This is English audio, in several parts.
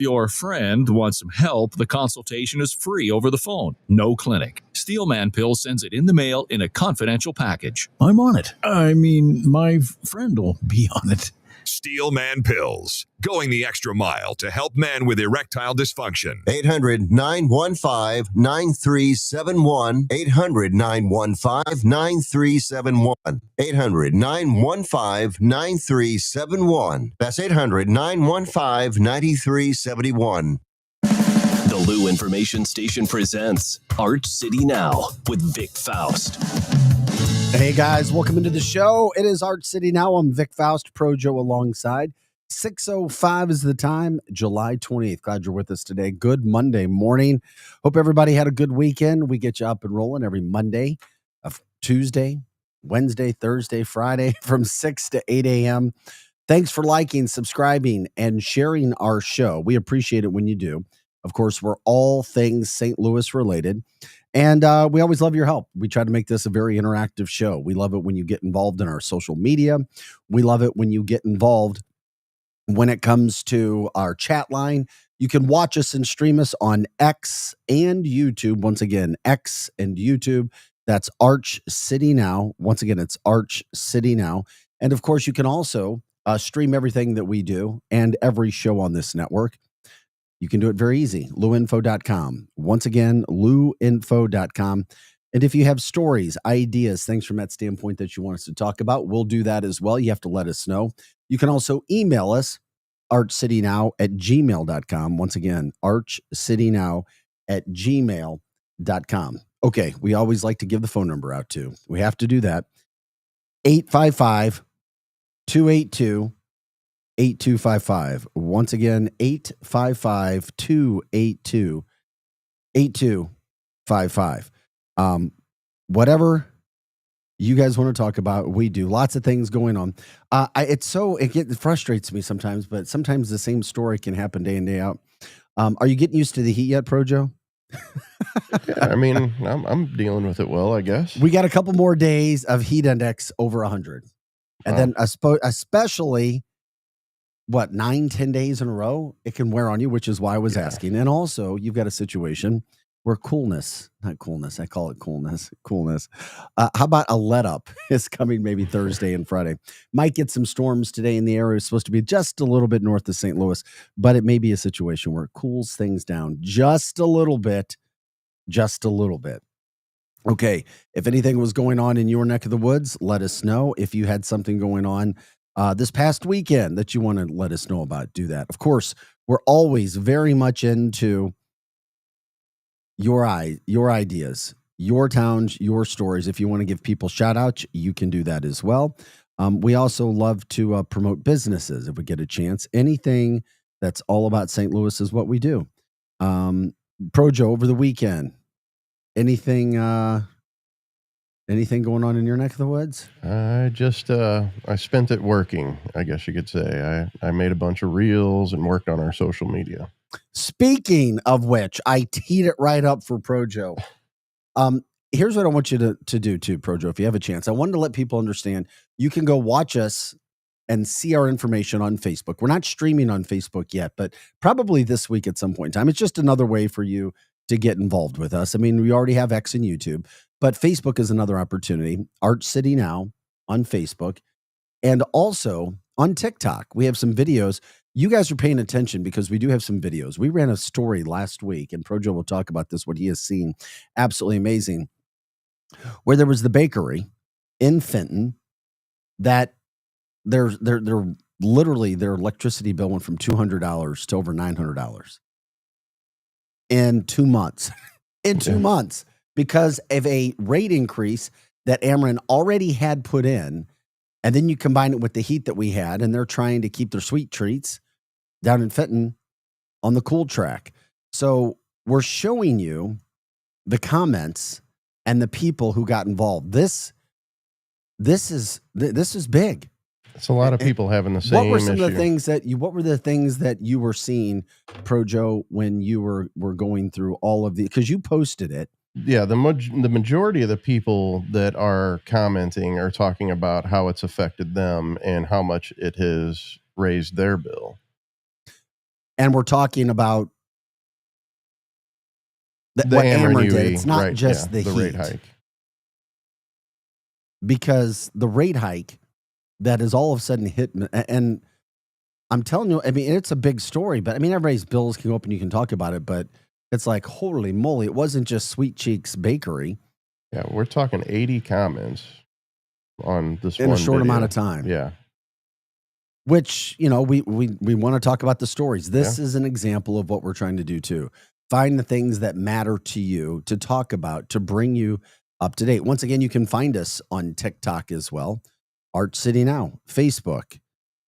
Your friend wants some help. The consultation is free over the phone. No clinic. Steelman Pills sends it in the mail in a confidential package. I'm on it. I mean, my friend will be on it. Steelman Pills, going the extra mile to help men with erectile dysfunction. 800-915-9371. 800-915-9371. 800-915-9371. That's 800-915-9371. The Lou Information Station presents Arch City Now with Vic Faust. Hey guys, welcome into the show. It is Arch City Now. I'm Vic Faust, Projo alongside. 6:05 is the time, July 28th. Glad you're with us today. Good Monday morning. Hope everybody had a good weekend. We get you up and rolling every Monday, Tuesday, Wednesday, Thursday, Friday from 6 to 8 a.m. Thanks for liking, subscribing, and sharing our show. We appreciate it when you do. Of course, we're all things St. Louis related. And we always love your help. We try to make this a very interactive show. We love it when you get involved in our social media. We love it when you get involved when it comes to our chat line. You can watch us and stream us on X and YouTube. Once again, X and YouTube. That's Arch City Now. Once again, it's Arch City Now. And of course, you can also stream everything that we do and every show on this network. You can do it very easy. LouInfo.com. Once again, LouInfo.com. And if you have stories, ideas, things from that standpoint that you want us to talk about, we'll do that as well. You have to let us know. You can also email us, archcitynow@gmail.com. Once again, archcitynow@gmail.com. Okay, we always like to give the phone number out too. We have to do that. 855-282-8255. Once again, 855-282-8255. Whatever you guys want to talk about, we do. Lots of things going on. It frustrates me sometimes, but sometimes the same story can happen day in, day out. Are you getting used to the heat yet, Projo? Yeah, I mean, I'm dealing with it well, I guess. We got a couple more days of heat index over 100. And then especially 9-10 days in a row, it can wear on you, which is why I was asking. And also, you've got a situation where I call it coolness. How about a let up is coming maybe Thursday and Friday. Might get some storms today in the area. It's supposed to be just a little bit north of St. Louis, but it may be a situation where it cools things down just a little bit. Okay, if anything was going on in your neck of the woods, let us know. If you had something going on this past weekend that you want to let us know about, do that. Of course, we're always very much into your ideas, your towns, your stories. If you want to give people shout outs, you can do that as well. We also love to promote businesses if we get a chance. Anything that's all about St. Louis is what we do. Projo, over the weekend, anything going on in your neck of the woods? I spent it working, I guess you could say. I made a bunch of reels and worked on our social media. Speaking of which, I teed it right up for Projo. Here's what I want you to do too, Projo, if you have a chance. I wanted to let people understand you can go watch us and see our information on Facebook. We're not streaming on Facebook yet, but probably this week at some point in time. It's just another way for you to get involved with us. I mean, we already have X and YouTube, but Facebook is another opportunity. Arch City Now on Facebook and also on TikTok. We have some videos. You guys are paying attention because we do have some videos. We ran a story last week, and Projo will talk about this, what he has seen. Absolutely amazing. Where there was the bakery in Fenton that they're literally their electricity bill went from $200 to over $900 in 2 months. In 2 months, because of a rate increase that Ameren already had put in. And then you combine it with the heat that we had, and they're trying to keep their sweet treats down in Fenton on the cool track. So we're showing you the comments and the people who got involved. This is big. It's a lot of people having the same issue. What were the things that you were seeing, Projo, when you were going through all of the, because you posted it. Yeah, the majority of the people that are commenting are talking about how it's affected them and how much it has raised their bill. And we're talking about The what Ameren Ameren did. UE, It's not right, just yeah, the rate heat. hike. Because the rate hike that is all of a sudden hit, and I'm telling you, I mean, it's a big story, but I mean, everybody's bills can go up and you can talk about it, but it's like, holy moly, it wasn't just Sweet Cheeks Bakery Yeah, we're talking 80 comments on this in one a short amount video. of time. Yeah. Which, you know, we want to talk about the stories. This is an example of what we're trying to do too. Find the things that matter to you to talk about, to bring you up to date. Once again, you can find us on TikTok as well. Arch City Now, Facebook,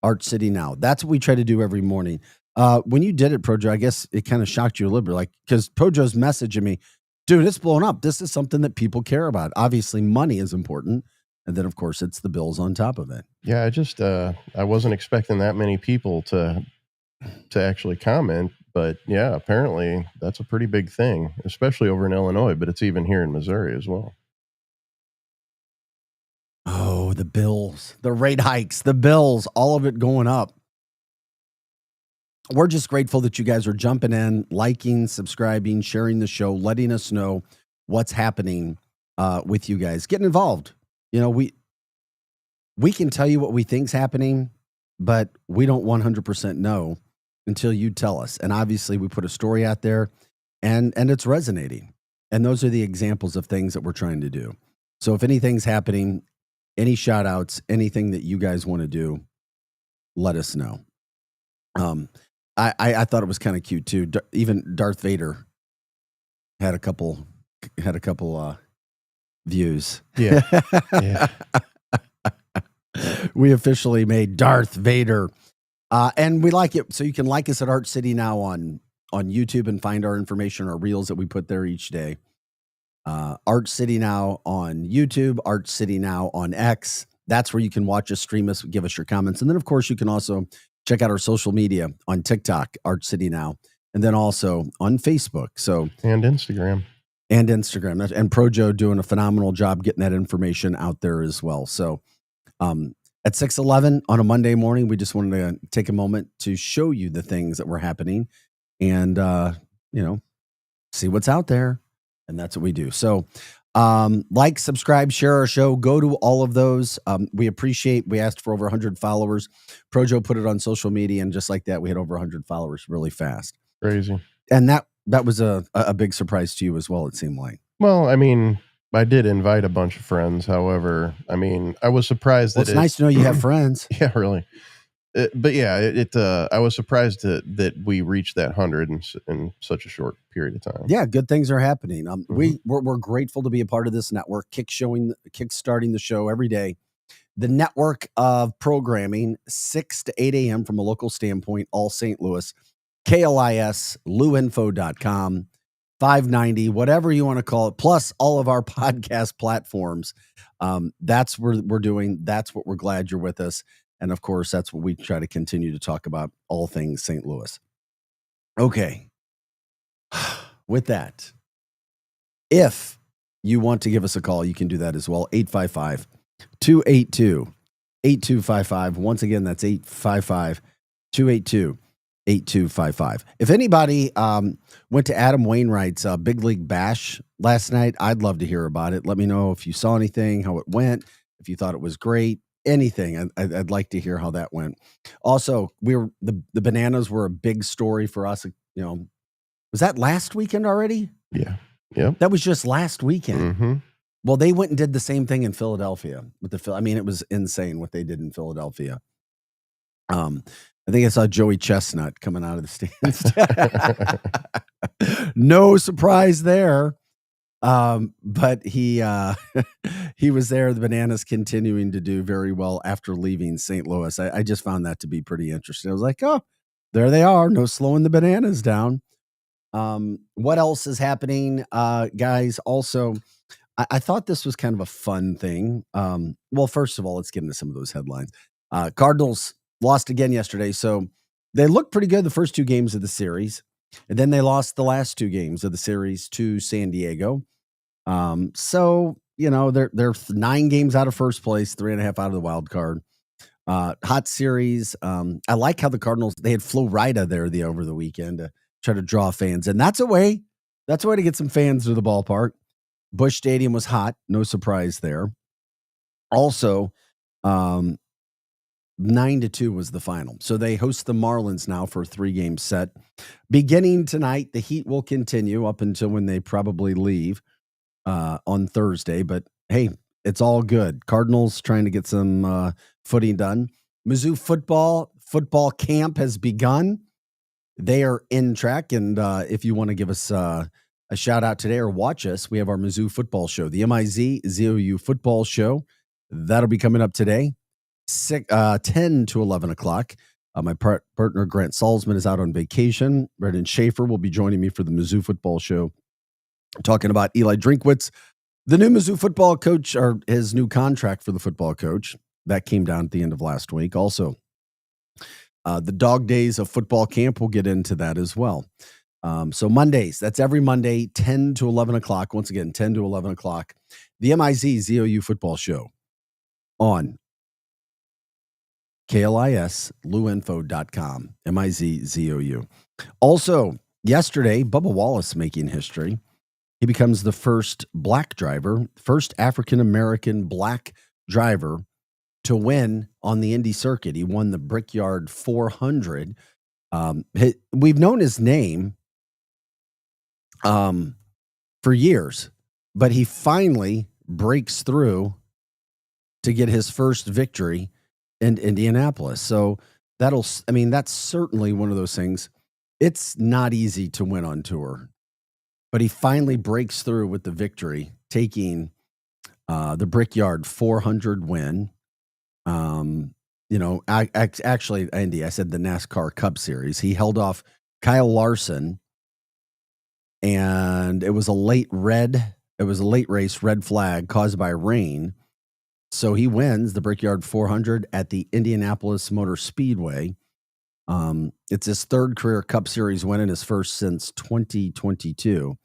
Arch City Now. That's what we try to do every morning. When you did it, Projo, I guess it kind of shocked you a little bit, like, because Projo's messaging me, dude, it's blown up. This is something that people care about. Obviously, money is important. And then, of course, it's the bills on top of it. Yeah, I wasn't expecting that many people to actually comment, but yeah, apparently that's a pretty big thing, especially over in Illinois, but it's even here in Missouri as well. Oh, the bills, the rate hikes, the bills, all of it going up. We're just grateful that you guys are jumping in, liking, subscribing, sharing the show, letting us know what's happening with you guys. Getting involved. You know, we can tell you what we think's happening, but we don't 100% know until you tell us. And obviously, we put a story out there, and it's resonating. And those are the examples of things that we're trying to do. So if anything's happening, any shout outs, anything that you guys want to do, let us know. I thought it was kind of cute too. Even Darth Vader had a couple views. Yeah. Yeah. We officially made Darth Vader. And we like it. So you can like us at Arch City Now on YouTube and find our information, our reels that we put there each day. Arch City Now on YouTube, Arch City Now on X. That's where you can watch us, stream us, give us your comments. And then, of course, you can also check out our social media on TikTok, Arch City Now, and then also on Facebook. So And Instagram. And Projo doing a phenomenal job getting that information out there as well. So at 6:11 on a Monday morning, we just wanted to take a moment to show you the things that were happening and, see what's out there. And that's what we do. So like, subscribe, share our show, go to all of those. We asked for over 100 followers. Projo put it on social media, and just like that, we had over 100 followers really fast. Crazy. And that was a big surprise to you as well, it seemed like. Well, I mean, I did invite a bunch of friends. However, I mean, I was surprised Well, that it's nice to know you have friends. Yeah, really. But yeah, I was surprised that we reached that 100 in such a short period of time. Yeah, good things are happening. We're grateful to be a part of this network, kickstarting the show every day. The network of programming, 6 to 8 a.m. from a local standpoint, all St. Louis. KLIS, luinfo.com, 590, whatever you want to call it, plus all of our podcast platforms. That's what we're doing. That's what we're glad you're with us. And of course, that's what we try to continue to talk about, all things St. Louis. Okay. With that, if you want to give us a call, you can do that as well. 855-282-8255. Once again, that's 855-282-8255. If anybody went to Adam Wainwright's Big League Bash last night, I'd love to hear about it. Let me know if you saw anything, how it went, if you thought it was great. Anything. I'd like to hear how that went. Also, the bananas were a big story for us. You know, was that last weekend already? Yeah. Yep. That was just last weekend. Mm-hmm. Well, they went and did the same thing in Philadelphia with it was insane what they did in Philadelphia. I think I saw Joey Chestnut coming out of the stands. No surprise there. But he was there. The Bananas continuing to do very well after leaving St. Louis. I just found that to be pretty interesting. I was like, oh, there they are. No slowing the Bananas down. What else is happening, guys? Also, I thought this was kind of a fun thing. Well, first of all, let's get into some of those headlines. Cardinals lost again yesterday. So they looked pretty good the first 2 games of the series. And then they lost the last 2 games of the series to San Diego. So, they're 9 games out of first place, 3.5 out of the wild card. Hot series. I like how the Cardinals, they had Flo Rida there over the weekend to try to draw fans. And that's a way to get some fans to the ballpark. Busch Stadium was hot. No surprise there. Also, 9-2 was the final. So they host the Marlins now for a 3-game set. Beginning tonight, the heat will continue up until when they probably leave on Thursday. But hey, it's all good. Cardinals trying to get some footing done. Mizzou football camp has begun. They are in track. And if you want to give us a shout out today or watch us, we have our Mizzou football show, the MIZ-ZOU football show. That'll be coming up today, 10 to 11 o'clock. My partner, Grant Salzman, is out on vacation. Brendan Schaefer will be joining me for the Mizzou football show, talking about Eli Drinkwitz, the new Mizzou football coach, or his new contract for the football coach. That came down at the end of last week. Also, the dog days of football camp, we'll get into that as well. So Mondays, that's every Monday, 10 to 11 o'clock. Once again, 10 to 11 o'clock. The MIZ-ZOU football show on KLIS, luinfo.com, MIZ-ZOU. Also, yesterday, Bubba Wallace making history. He becomes the first African-American black driver to win on the Indy circuit. He won the Brickyard 400. We've known his name for years, but he finally breaks through to get his first victory in Indianapolis. So that's certainly one of those things. It's not easy to win on tour, but he finally breaks through with the victory, taking the Brickyard 400 win. Actually, Andy, I said the NASCAR Cup Series. He held off Kyle Larson, and it was a late race, red flag caused by rain. So he wins the Brickyard 400 at the Indianapolis Motor Speedway. It's his third career Cup Series win and his first since 2022.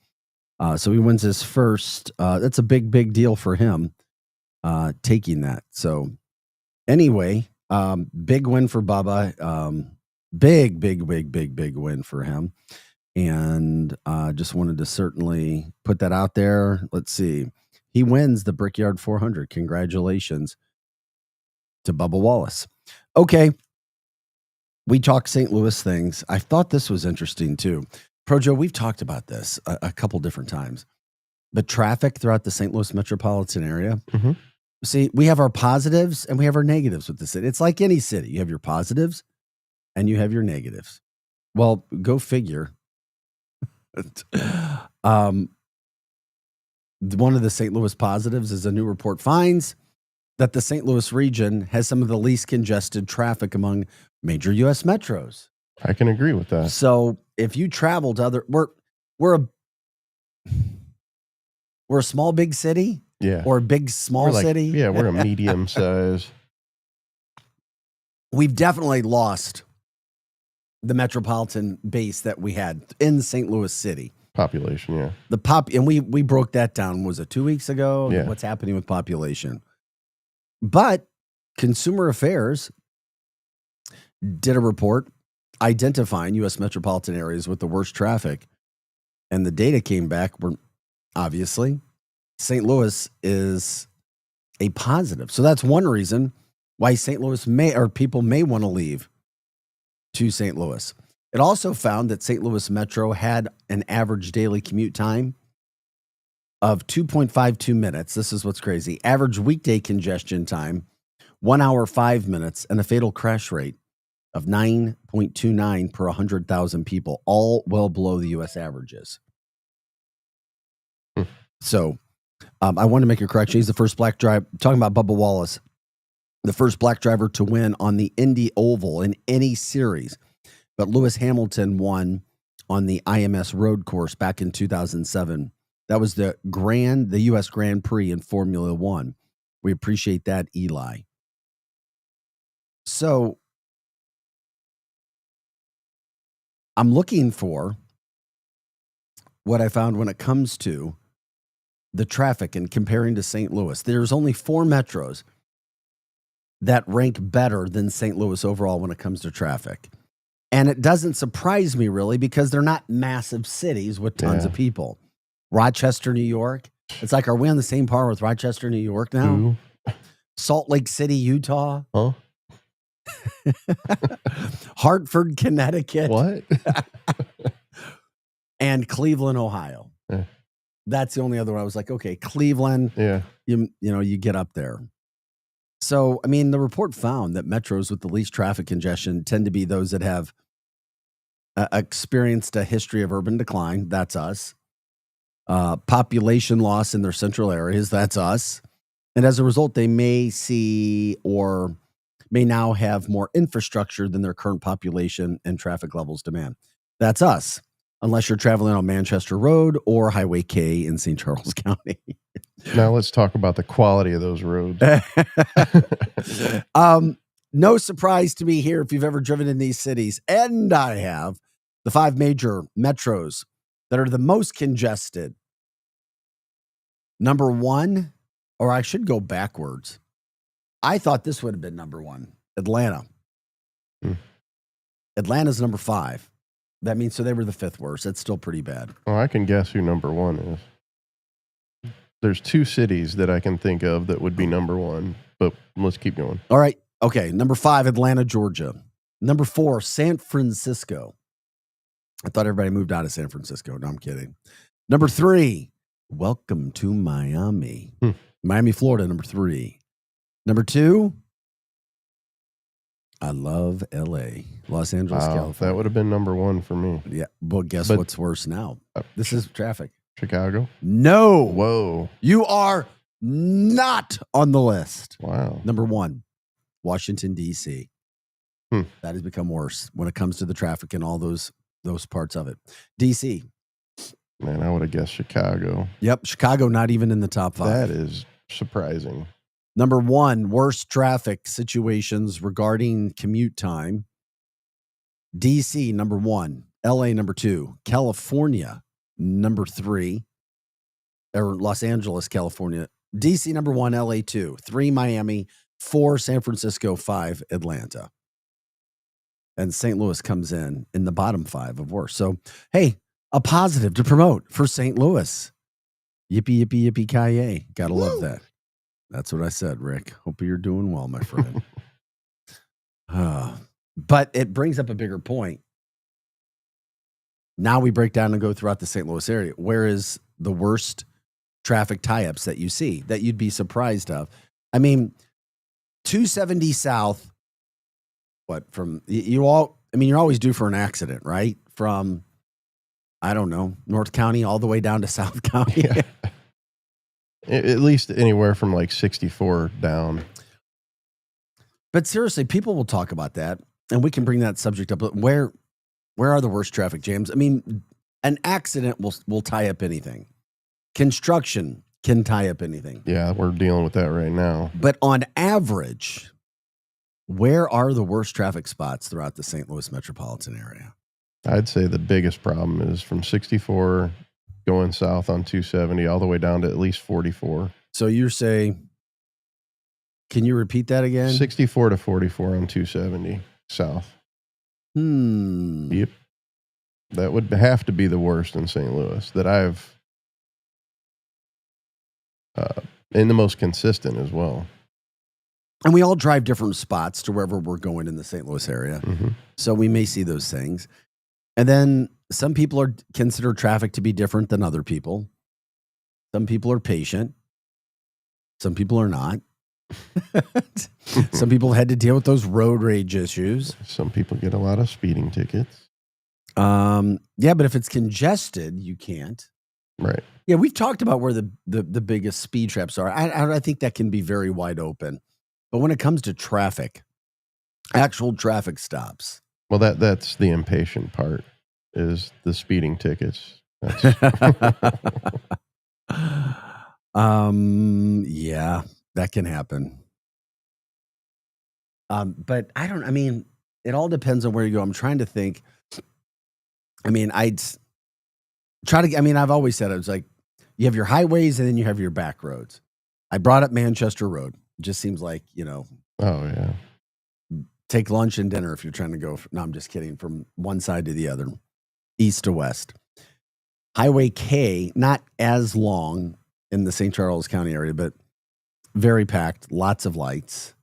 So he wins his first. That's a big deal for him, taking that. So anyway, big win for Bubba. Big win for him. And just wanted to certainly put that out there. Let's see. He wins the Brickyard 400. Congratulations to Bubba Wallace. Okay. We talk St. Louis things. I thought this was interesting too. Projo, we've talked about this a couple different times. The traffic throughout the St. Louis metropolitan area. Mm-hmm. See, we have our positives and we have our negatives with the city. It's like any city. You have your positives and you have your negatives. Well, go figure. One of the St. Louis positives is a new report finds that the St. Louis region has some of the least congested traffic among major U.S. metros. I can agree with that. So if you travel to we're a small big city, Yeah. or a big small city. Yeah, we're a medium size. We've definitely lost the metropolitan base that we had in St. Louis City. Population, yeah. And we broke that down. Was it 2 weeks ago? Yeah. What's happening with population? But Consumer Affairs did a report identifying U.S. metropolitan areas with the worst traffic, and the data came back were obviously St. Louis is a positive. So that's one reason why St. Louis people may want to leave to St. Louis. It also found that St. Louis Metro had an average daily commute time of 2.52 minutes. This is what's crazy. Average weekday congestion time, 1 hour, 5 minutes, and a fatal crash rate of 9.29 per 100,000 people, all well below the U.S. averages. So I want to make a correction. He's the first black driver, talking about Bubba Wallace, the first black driver to win on the Indy Oval in any series. But Lewis Hamilton won on the IMS road course back in 2007. That was the U.S. Grand Prix in Formula One. We appreciate that, Eli. So I'm looking for what I found when it comes to the traffic and comparing to St. Louis. There's only 4 metros that rank better than St. Louis overall when it comes to traffic. And it doesn't surprise me really because they're not massive cities with tons of people. Rochester, New York. It's like, are we on the same par with Rochester, New York now? Ooh. Salt Lake City, Utah. Huh? Hartford, Connecticut. What? And Cleveland, Ohio. Yeah. That's the only other one. I was like, okay, Cleveland, Yeah. you get up there. So, I mean, the report found that metros with the least traffic congestion tend to be those that have experienced a history of urban decline. That's us. Population loss in their central areas. That's us. And as a result, they may see or may now have more infrastructure than their current population and traffic levels demand. That's us, unless you're traveling on Manchester Road or Highway K in St. Charles County. Now let's talk about the quality of those roads. No surprise to me here if you've ever driven in these cities, and I have, the 5 major metros that are the most congested. Number 1, or I should go backwards. I thought this would have been number 1, Atlanta. Atlanta's number 5. That means so they were the 5th worst. That's still pretty bad. Well, I can guess who number 1 is. There's 2 cities that I can think of that would be number 1, but let's keep going. All right. Okay. Number 5, Atlanta, Georgia. Number 4, San Francisco. I thought everybody moved out of San Francisco. No, I'm kidding. Number 3, welcome to Miami. Miami, Florida, number 3. Number 2, I love LA, Los Angeles, California. That would have been number 1 for me. Yeah. Well, guess what's worse now? This is traffic. Chicago? No. Whoa. You are not on the list. Wow. Number 1, Washington, D.C. Hmm. That has become worse when it comes to the traffic and all those parts of it. D.C. Man, I would have guessed Chicago. Yep. Chicago, not even in the top 5. That is surprising. Number 1, worst traffic situations regarding commute time. D.C., number 1. L.A., number 2. California, number 3. Or Los Angeles, California. D.C., number 1. L.A., 2. 3, Miami. 4, San Francisco. 5, Atlanta. And St. Louis comes in the bottom 5 of worst. So, hey, a positive to promote for St. Louis. Yippee, yippee, yippee, ki-yay. Gotta love that. That's what I said, Rick. Hope you're doing well, my friend. But it brings up a bigger point. Now we break down and go throughout the St. Louis area. Where is the worst traffic tie-ups that you see that you'd be surprised of? I mean, 270 South, you're always due for an accident, right? From, I don't know, North County all the way down to South County. Yeah. At least anywhere from like 64 down. But seriously, people will talk about that, and we can bring that subject up. But where are the worst traffic jams? I mean, an accident will tie up anything. Construction can tie up anything. Yeah, we're dealing with that right now. But on average, where are the worst traffic spots throughout the St. Louis metropolitan area? I'd say the biggest problem is from 64 going south on 270 all the way down to at least 44. So you say, can you repeat that again? 64 to 44 on 270 south. Yep. That would have to be the worst in St. Louis that I've, and the most consistent as well. And we all drive different spots to wherever we're going in the St. Louis area. Mm-hmm. So we may see those things. And then some people consider traffic to be different than other people. Some people are patient. Some people are not. Some people had to deal with those road rage issues. Some people get a lot of speeding tickets. Yeah, but if it's congested, you can't. Right. Yeah, we've talked about where the biggest speed traps are. I think that can be very wide open. But when it comes to traffic, actual traffic stops. Well, that's the impatient part, is the speeding tickets. Yeah, that can happen. But it all depends on where you go. I'm trying to think. I've always said, it was like, you have your highways and then you have your back roads. I brought up Manchester Road. It just seems like, Oh yeah. Take lunch and dinner if you're trying to go. No, I'm just kidding. From one side to the other, east to west. Highway K, not as long in the St. Charles County area, but very packed. Lots of lights.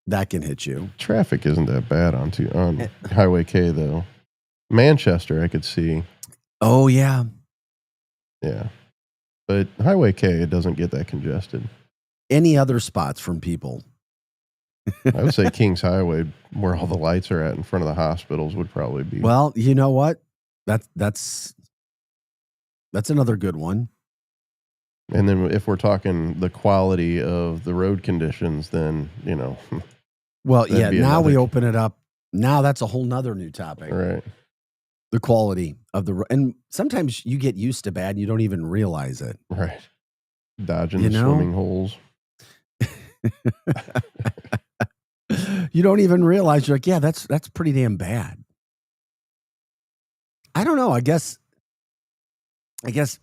That can hit you. Traffic isn't that bad on Highway K though. Manchester, I could see. Oh yeah. Yeah, but Highway K, it doesn't get that congested. Any other spots from people? I would say Kings Highway, where all the lights are at in front of the hospitals, would probably be. Well, you know what? That's another good one. And then if we're talking the quality of the road conditions, then, Well, that'd yeah, be now we another- open it up. Now that's a whole nother new topic. right. The quality of the and sometimes you get used to bad and you don't even realize it. Right. Dodging You the know? swimming holes. You don't even realize you're like, yeah, that's pretty damn bad. I don't know. I guess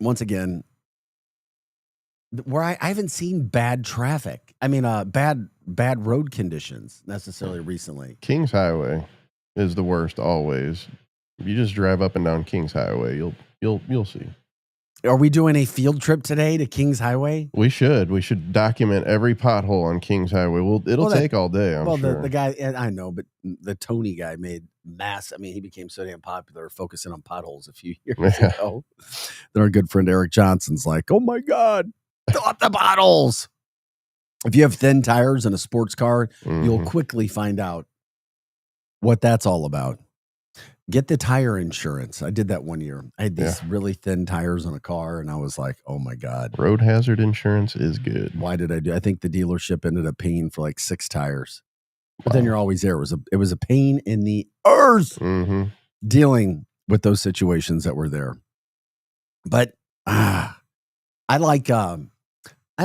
once again, where I haven't seen bad traffic. I mean, bad road conditions necessarily recently. Kings Highway is the worst always. If you just drive up and down Kings Highway, you'll see. Are we doing a field trip today to Kings Highway? We should document every pothole on Kings Highway. It'll Well, take all day, I'm sure. the guy, and I know, but the Tony guy made mass. I mean, he became so damn popular focusing on potholes a few years Yeah. ago. Then our good friend Eric Johnson's like, oh my God, stop the potholes. If you have thin tires in a sports car, you'll Mhm. quickly find out what that's all about. Get the tire insurance. I did that one year. I had these really thin tires on a car, and I was like, oh my God. Road hazard insurance is good. Why did I do? I think the dealership ended up paying for like 6 tires. But then Wow. you're always there. It was a pain in the earth Mm-hmm. dealing with those situations that were there. But I like I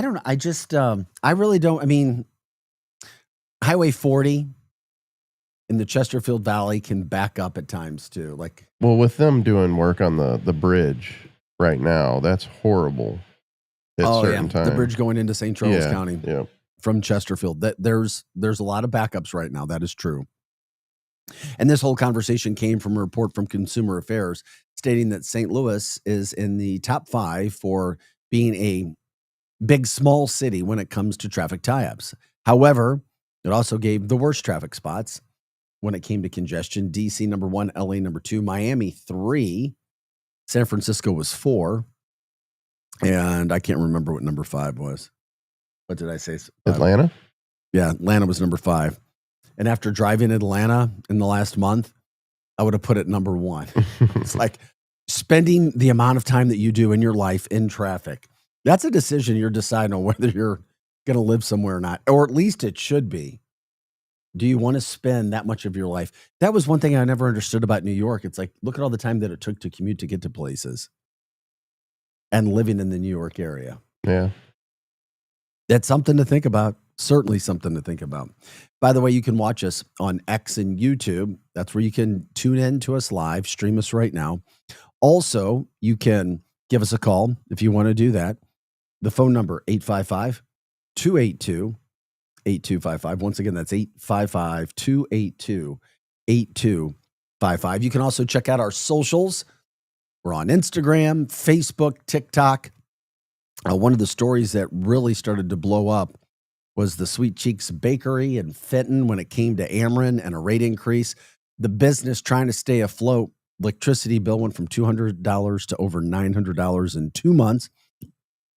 don't know. I just I really don't. I mean, Highway 40 in the Chesterfield Valley can back up at times too. Like, Well, with them doing work on the bridge right now, that's horrible. At certain times. the bridge going into St. Charles County Yeah. from Chesterfield. That there's a lot of backups right now. That is true. And this whole conversation came from a report from Consumer Affairs stating that St. Louis is in the top 5 for being a big small city when it comes to traffic tie-ups. However, it also gave the worst traffic spots when it came to congestion. DC number 1, LA number 2, Miami 3, San Francisco was 4, and I can't remember what number 5 was. What did I say? Atlanta? Yeah, Atlanta was number 5. And after driving Atlanta in the last month, I would have put it number 1. It's like spending the amount of time that you do in your life in traffic. That's a decision you're deciding on whether you're going to live somewhere or not, or at least it should be. Do you want to spend that much of your life? That was one thing I never understood about New York. It's like, look at all the time that it took to commute to get to places and living in the New York area. Yeah. That's something to think about. Certainly something to think about. By the way, you can watch us on X and YouTube. That's where you can tune in to us live, stream us right now. Also, you can give us a call if you want to do that. The phone number, 855-282-8255. Once again, that's 855-282-8255. You can also check out our socials. We're on Instagram, Facebook, TikTok. One of the stories that really started to blow up was the Sweet Cheeks Bakery in Fenton when it came to Ameren and a rate increase. The business trying to stay afloat. Electricity bill went from $200 to over $900 in 2 months.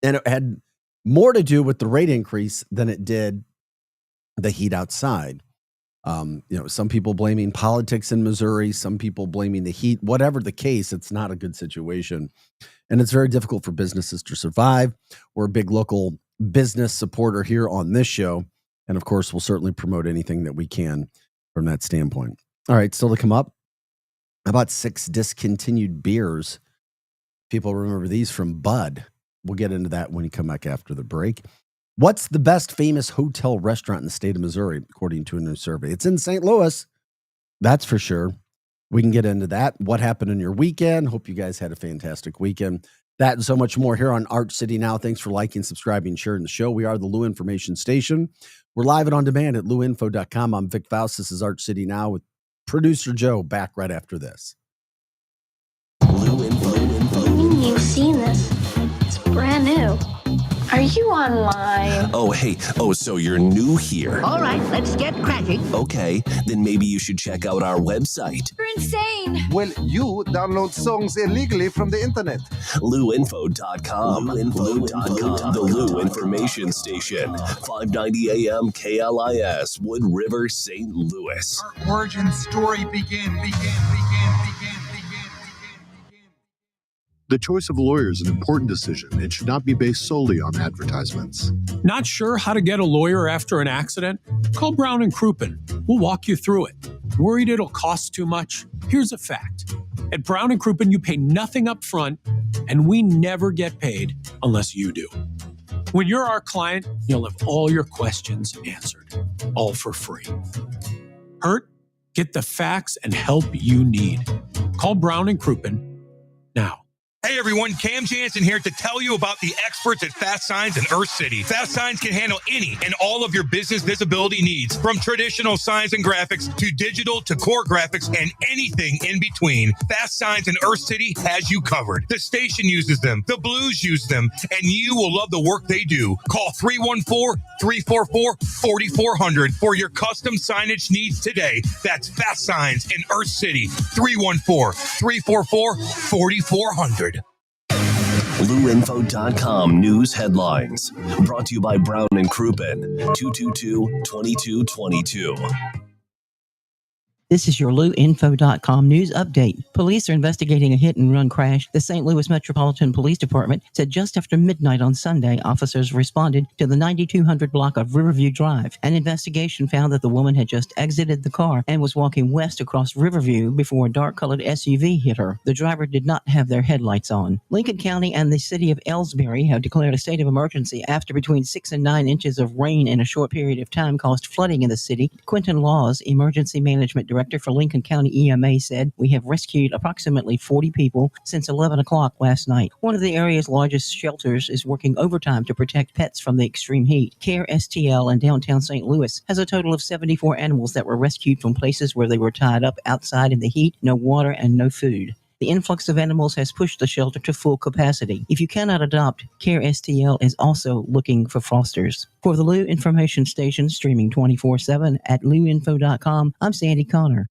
And it had more to do with the rate increase than it did the heat outside. Some people blaming politics in Missouri, some people blaming the heat. Whatever the case, it's not a good situation. And it's very difficult for businesses to survive. We're a big local business supporter here on this show. And of course, we'll certainly promote anything that we can from that standpoint. All right, still to come up. About 6 discontinued beers. People remember these from Bud. We'll get into that when you come back after the break. What's the best famous hotel restaurant in the state of Missouri, according to a new survey? It's in St. Louis. That's for sure. We can get into that. What happened in your weekend? Hope you guys had a fantastic weekend. That and so much more here on Arch City Now. Thanks for liking, subscribing, sharing the show. We are the Lou Information Station. We're live and on demand at louinfo.com. I'm Vic Faust. This is Arch City Now with producer Joe, back right after this. Lou Info. You've seen this. It's brand new. Are you online? Oh, hey. Oh, so you're new here. All right, let's get cracking. Okay, then maybe you should check out our website. You're insane. Well, you download songs illegally from the internet. LouInfo.com. LouInfo.com. The Lou Information Station. 590 AM KLIS, Wood River, St. Louis. Our origin story begin. The choice of a lawyer is an important decision. It should not be based solely on advertisements. Not sure how to get a lawyer after an accident? Call Brown & Crouppen. We'll walk you through it. Worried it'll cost too much? Here's a fact. At Brown & Crouppen, you pay nothing up front, and we never get paid unless you do. When you're our client, you'll have all your questions answered, all for free. Hurt? Get the facts and help you need. Call Brown & Crouppen now. Hey everyone, Cam Jansen here to tell you about the experts at Fast Signs in Earth City. Fast Signs can handle any and all of your business visibility needs, from traditional signs and graphics to digital to core graphics and anything in between. Fast Signs in Earth City has you covered. The station uses them, the Blues use them, and you will love the work they do. Call 314-344-4400 for your custom signage needs today. That's Fast Signs in Earth City, 314-344-4400. LouInfo.com news headlines. Brought to you by Brown & Crouppen, 222-2222. This is your LouInfo.com news update. Police are investigating a hit-and-run crash. The St. Louis Metropolitan Police Department said just after midnight on Sunday, officers responded to the 9200 block of Riverview Drive. An investigation found that the woman had just exited the car and was walking west across Riverview before a dark-colored SUV hit her. The driver did not have their headlights on. Lincoln County and the city of Ellsbury have declared a state of emergency after between 6 and 9 inches of rain in a short period of time caused flooding in the city. Quentin Laws, Emergency Management Director for Lincoln County EMA, said, "We have rescued approximately 40 people since 11 o'clock last night. One of the area's largest shelters is working overtime to protect pets from the extreme heat. Care STL in downtown St. Louis has a total of 74 animals that were rescued from places where they were tied up outside in the heat, no water, and no food. The influx of animals has pushed the shelter to full capacity. If you cannot adopt, Care STL is also looking for fosters." For the Lou Information Station, streaming 24/7 at louinfo.com, I'm Sandy Connor.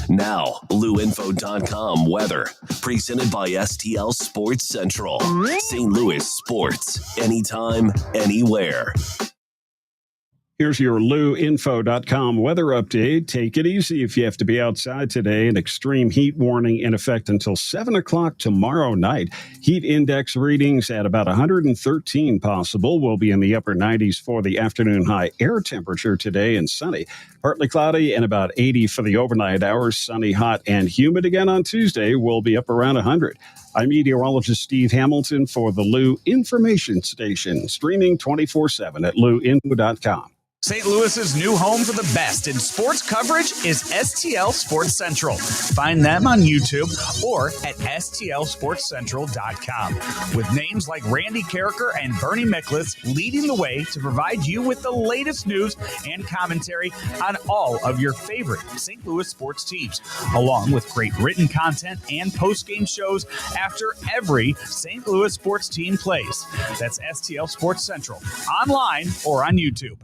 Now, LouInfo.com weather. Presented by STL Sports Central. St. Louis sports. Anytime, anywhere. Here's your LouInfo.com weather update. Take it easy if you have to be outside today. An extreme heat warning in effect until 7 o'clock tomorrow night. Heat index readings at about 113 possible. We'll be in the upper 90s for the afternoon high air temperature today and sunny. Partly cloudy and about 80 for the overnight hours. Sunny, hot, and humid again on Tuesday. We'll be up around 100. I'm meteorologist Steve Hamilton for the Lou Information Station, streaming 24/7 at louinfo.com. St. Louis's new home for the best in sports coverage is STL Sports Central. Find them on YouTube or at stlsportscentral.com. With names like Randy Carricker and Bernie Miklasz leading the way to provide you with the latest news and commentary on all of your favorite St. Louis sports teams, along with great written content and post-game shows after every St. Louis sports team plays. That's STL Sports Central, online or on YouTube.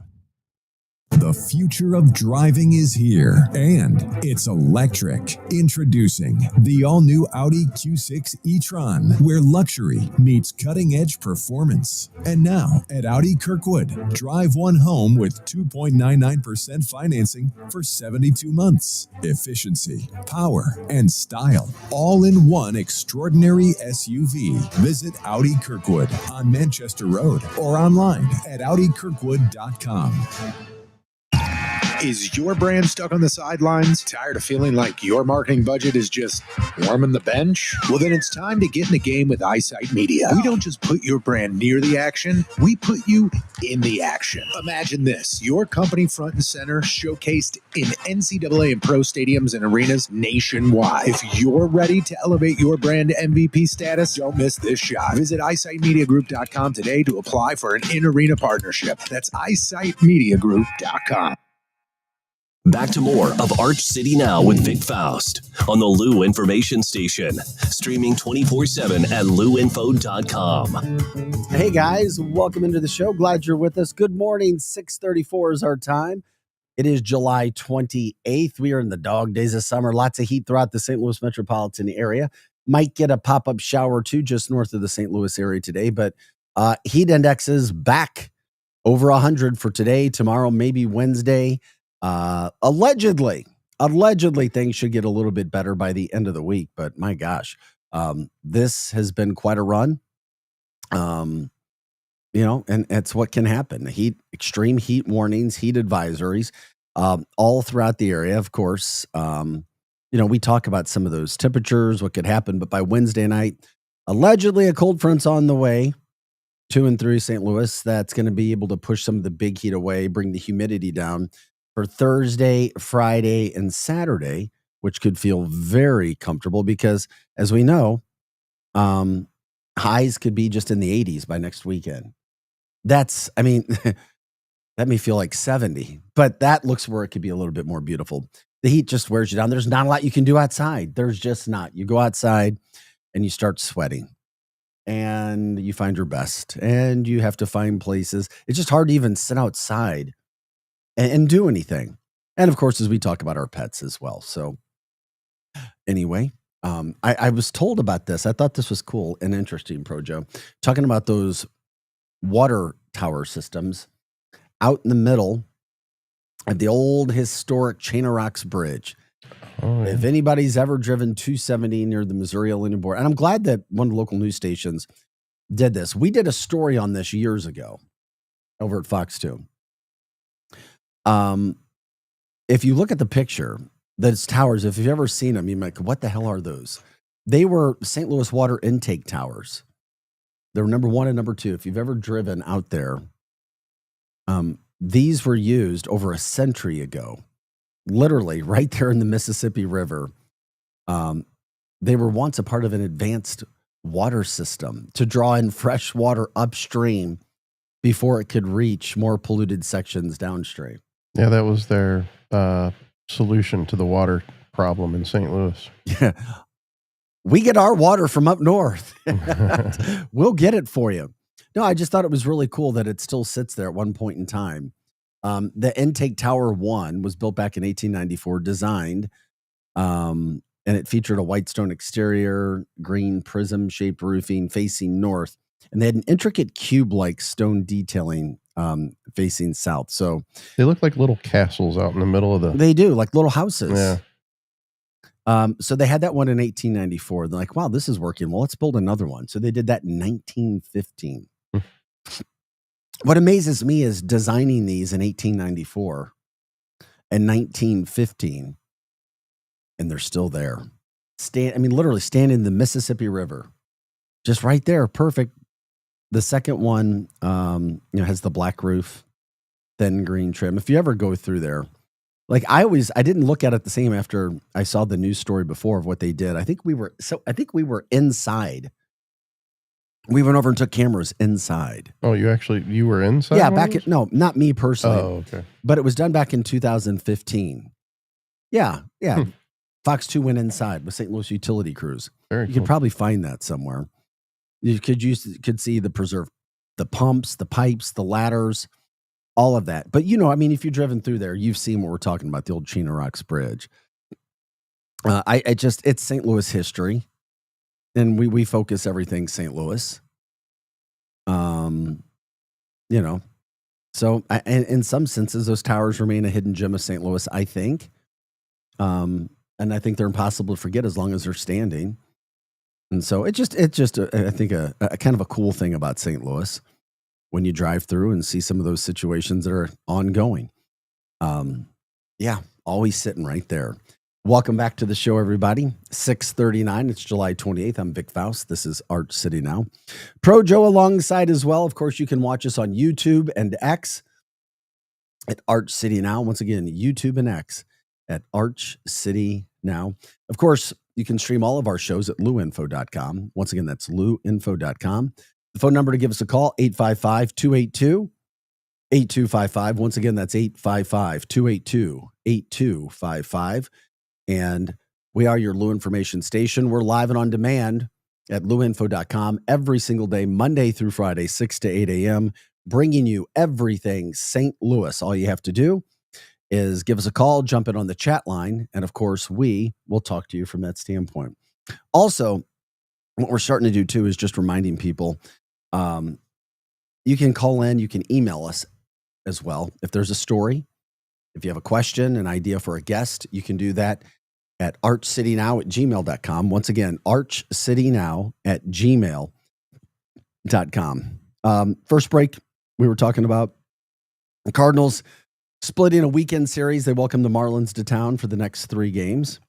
The future of driving is here, and it's electric. Introducing the all-new Audi Q6 e-tron, where luxury meets cutting-edge performance. And now, at Audi Kirkwood, drive one home with 2.99% financing for 72 months. Efficiency, power, and style, all in one extraordinary SUV. Visit Audi Kirkwood on Manchester Road or online at audikirkwood.com. Is your brand stuck on the sidelines? Tired of feeling like your marketing budget is just warming the bench? Well, then it's time to get in the game with Eyesight Media. We don't just put your brand near the action, we put you in the action. Imagine this, your company front and center, showcased in NCAA and pro stadiums and arenas nationwide. If you're ready to elevate your brand to MVP status, don't miss this shot. Visit eyesightmediagroup.com today to apply for an in-arena partnership. That's eyesightmediagroup.com. Back to more of Arch City Now with Vic Faust on the Lou Information Station, streaming 24/7 at louinfo.com. Hey guys, welcome into the show. Glad you're with us. Good morning. 6:34 is our time. It is July 28th. We are in the dog days of summer. Lots of heat throughout the St. Louis metropolitan area. Might get a pop-up shower or two just north of the St. Louis area today, but heat index is back over 100 for today, tomorrow, maybe Wednesday. Allegedly things should get a little bit better by the end of the week, but my gosh, this has been quite a run. And it's what can happen. Extreme heat warnings, heat advisories, all throughout the area. Of course, we talk about some of those temperatures, what could happen, but by Wednesday night, allegedly a cold front's on the way to and through St. Louis. That's going to be able to push some of the big heat away, bring the humidity down for Thursday, Friday, and Saturday, which could feel very comfortable because, as we know, highs could be just in the 80s by next weekend. That may feel like 70, but that looks where it could be a little bit more beautiful. The heat just wears you down. There's not a lot you can do outside. There's just not. You go outside and you start sweating and you find your best and you have to find places. It's just hard to even sit outside and do anything. And of course, as we talk about our pets as well. So anyway, I was told about this. I thought this was cool and interesting, Projo. Talking about those water tower systems out in the middle of the old historic Chain of Rocks Bridge. Oh, yeah. If anybody's ever driven 270 near the Missouri Illinois border, and I'm glad that one of the local news stations did this. We did a story on this years ago over at Fox 2. If you look at the picture, those towers, if you've ever seen them, you're like, what the hell are those? They were St. Louis water intake towers. They were number 1 and number 2. If you've ever driven out there, these were used over a century ago, literally right there in the Mississippi River. They were once a part of an advanced water system to draw in fresh water upstream before it could reach more polluted sections downstream. Yeah, that was their solution to the water problem in St. Louis. Yeah. We get our water from up north. We'll get it for you. No, I just thought it was really cool that it still sits there at one point in time. The Intake Tower 1 was built back in 1894, designed, and it featured a white stone exterior, green prism-shaped roofing facing north, and they had an intricate cube-like stone detailing facing south. So they look like little castles out in the middle of the... They do, like little houses. Yeah. So they had that one in 1894. They're like, wow, this is working. Well, let's build another one. So they did that in 1915. What amazes me is designing these in 1894 and 1915, and they're still there. Literally stand in the Mississippi River, just right there. Perfect. The second one, has the black roof, thin green trim. If you ever go through there, like I didn't look at it the same after I saw the news story before of what they did. I think we were inside. We went over and took cameras inside. Oh, you were inside? Yeah, no, not me personally. Oh, okay. But it was done back in 2015. Yeah. Fox 2 went inside with St. Louis utility crews. Very You cool. could probably find that somewhere. You could see the pumps, the pipes, the ladders, all of that. But if you've driven through there, you've seen what we're talking about, the old Chain of Rocks Bridge. It's St. Louis history. And we focus everything St. Louis. So in some senses, those towers remain a hidden gem of St. Louis, I think. And I think they're impossible to forget as long as they're standing. And so I think a kind of a cool thing about St. Louis when you drive through and see some of those situations that are ongoing. Yeah, always sitting right there. Welcome back to the show, everybody. 6:39. It's July 28th. I'm Vic Faust. This is Arch City Now. Pro Joe alongside as well. Of course, you can watch us on YouTube and X at Arch City Now. Once again, YouTube and X at Arch City Now. Of course, you can stream all of our shows at luinfo.com. Once again, that's luinfo.com. The phone number to give us a call, 855-282-8255. Once again, that's 855-282-8255. And we are your Lou Information Station. We're live and on demand at luinfo.com every single day, Monday through Friday, 6 to 8 a.m., bringing you everything St. Louis. All you have to do is give us a call, jump in on the chat line, and of course, we will talk to you from that standpoint. Also, what we're starting to do too is just reminding people, you can call in, you can email us as well. If there's a story, if you have a question, an idea for a guest, you can do that at archcitynow@gmail.com. Once again, archcitynow@gmail.com. First break, we were talking about the Cardinals splitting a weekend series. They welcome the Marlins to town for the next 3 games.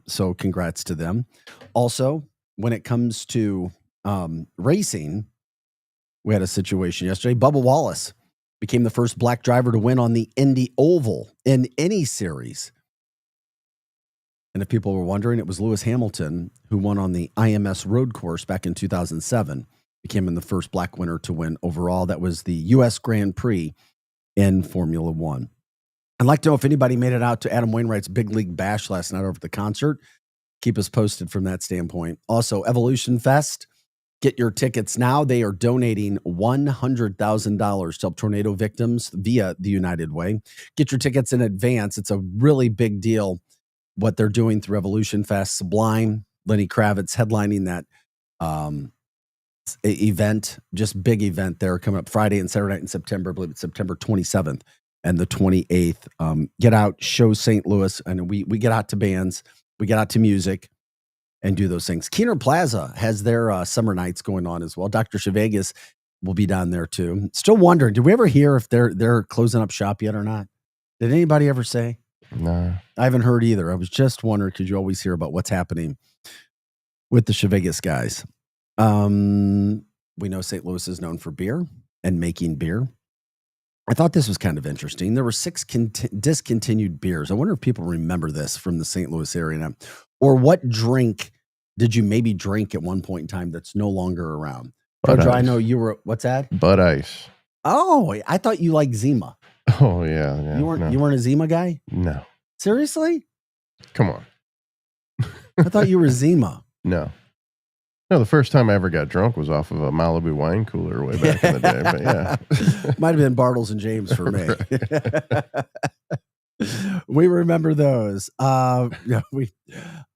So congrats to them. Also, when it comes to racing, we had a situation yesterday. Bubba Wallace became the first black driver to win on the Indy Oval in any series. And if people were wondering, it was Lewis Hamilton who won on the IMS road course back in 2007, became the first black winner to win overall. That was the U.S. Grand Prix in Formula One. I'd like to know if anybody made it out to Adam Wainwright's Big League Bash last night over at the concert. Keep us posted from that standpoint. Also, Evolution Fest. Get your tickets now. They are donating $100,000 to help tornado victims via the United Way. Get your tickets in advance. It's a really big deal what they're doing through Evolution Fest. Sublime, Lenny Kravitz headlining that event, just big event there coming up Friday and Saturday night in September. I believe it's September 27th and the 28th. Get out, show St. Louis. And we get out to bands, we get out to music and do those things. Keener Plaza has their summer nights going on as well. Dr. Chevegas will be down there too. Still wondering, did we ever hear if they're closing up shop yet or not? Did anybody ever say? No. I haven't heard either. I was just wondering, because you always hear about what's happening with the Chevegas guys. We know St. Louis is known for beer and making beer. I thought this was kind of interesting. There were 6 discontinued beers. I wonder if people remember this from the St. Louis area. Or what drink did you maybe drink at one point in time that's no longer around? Pedro, I know you were, what's that? Bud Ice. Oh, I thought you liked Zima. Oh, yeah. You weren't a Zima guy? No. Seriously? Come on. I thought you were Zima. No, the first time I ever got drunk was off of a Malibu wine cooler way back in the day. But yeah. Might have been Bartles and James for me. We remember those. We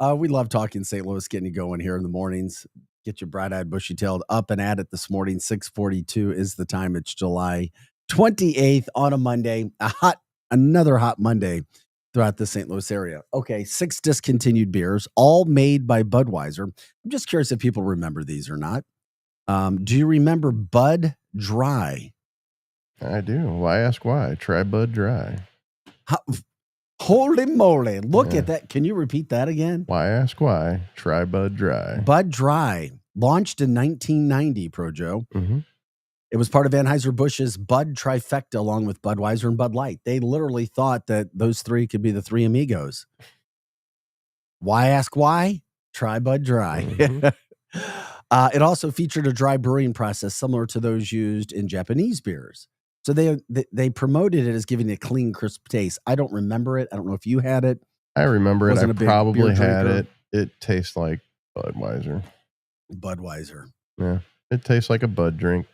love talking St. Louis, getting you going here in the mornings. Get your bright-eyed, bushy-tailed up and at it this morning. 6:42 is the time. It's July 28th on a Monday. Another hot Monday throughout the St. Louis area. Okay, 6 discontinued beers, all made by Budweiser. I'm just curious if people remember these or not. Do you remember Bud Dry? I do. Why ask why? Try Bud Dry. Holy moly. Look at that. Can you repeat that again? Why ask why? Try Bud Dry. Bud Dry, launched in 1990, Pro Joe. Mm-hmm. It was part of Anheuser-Busch's Bud trifecta along with Budweiser and Bud Light. They literally thought that those 3 could be the 3 amigos. Why ask why? Try Bud Dry. Mm-hmm. It also featured a dry brewing process similar to those used in Japanese beers. So they promoted it as giving it a clean, crisp taste. I don't remember it. I don't know if you had it. I remember it. I probably had drinker. it. It tastes like Budweiser. Budweiser. Yeah. It tastes like a Bud drink.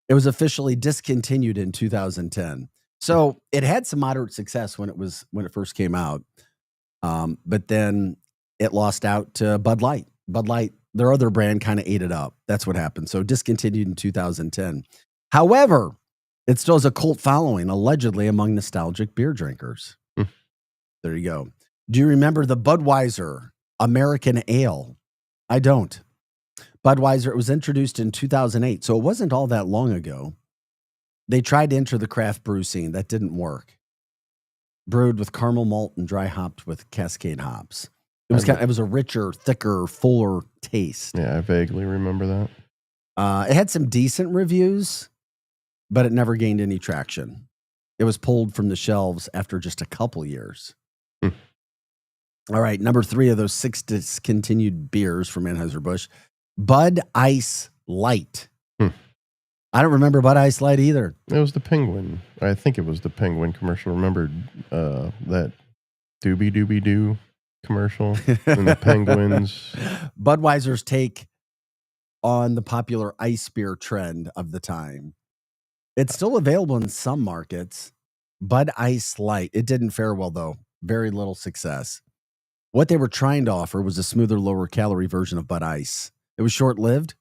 It was officially discontinued in 2010. So it had some moderate success when it first came out. But then it lost out to Bud Light. Bud Light, their other brand, kind of ate it up. That's what happened. So discontinued in 2010. However, it still has a cult following, allegedly among nostalgic beer drinkers. There you go. Do you remember the Budweiser American Ale? I don't. Budweiser, it was introduced in 2008, so it wasn't all that long ago. They tried to enter the craft brew scene. That didn't work. brewed with caramel malt and dry hopped with Cascade hops. It was a richer, thicker, fuller taste. Yeah, I vaguely remember that. It had some decent reviews, but it never gained any traction. It was pulled from the shelves after just a couple years. All right, number 3 of those 6 discontinued beers from Anheuser-Busch, Bud Ice Light. I don't remember Bud Ice Light either. It was the Penguin. I think it was the Penguin commercial. Remember that Doobie Doobie Doo commercial and the Penguins? Budweiser's take on the popular ice beer trend of the time. It's still available in some markets. Bud Ice Light. It didn't fare well, though. Very little success. What they were trying to offer was a smoother, lower calorie version of Bud Ice. It was short-lived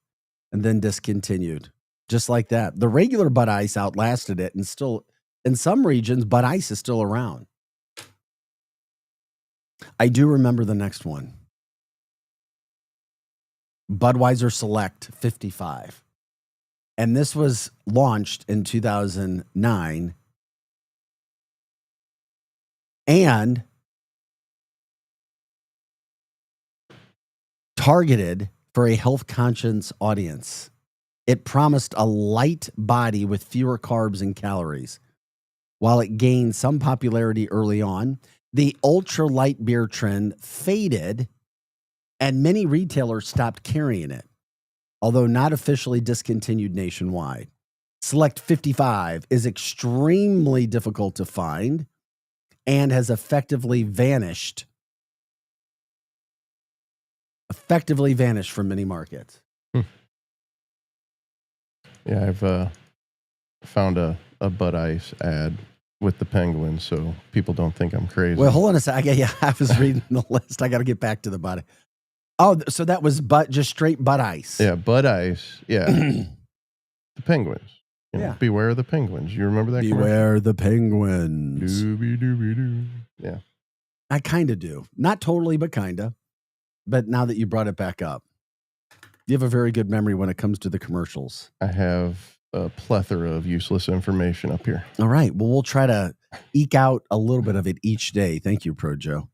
and then discontinued. Just like that. The regular Bud Ice outlasted it, and still, in some regions, Bud Ice is still around. I do remember the next one. Budweiser Select 55. And this was launched in 2009. And targeted for a health-conscious audience. It promised a light body with fewer carbs and calories. While it gained some popularity early on, the ultra-light beer trend faded, and many retailers stopped carrying it, although not officially discontinued nationwide. Select 55 is extremely difficult to find and has effectively vanished from many markets. Yeah, I've found a Bud Ice ad with the Penguins, so people don't think I'm crazy. Well, hold on a second. Yeah, I was reading the list. I got to get back to the Bud. Oh, so that was just straight Bud Ice. Yeah, Bud Ice. Yeah. The Penguins. You know, Yeah. Beware the Penguins. You remember that? Beware the Penguins. Doobie doobie doo. Yeah. I kind of do. Not totally, but kind of. But now that you brought it back up, you have a very good memory when it comes to the commercials. I have a plethora of useless information up here. All right. Well, we'll try to eke out a little bit of it each day. Thank you, Pro Joe.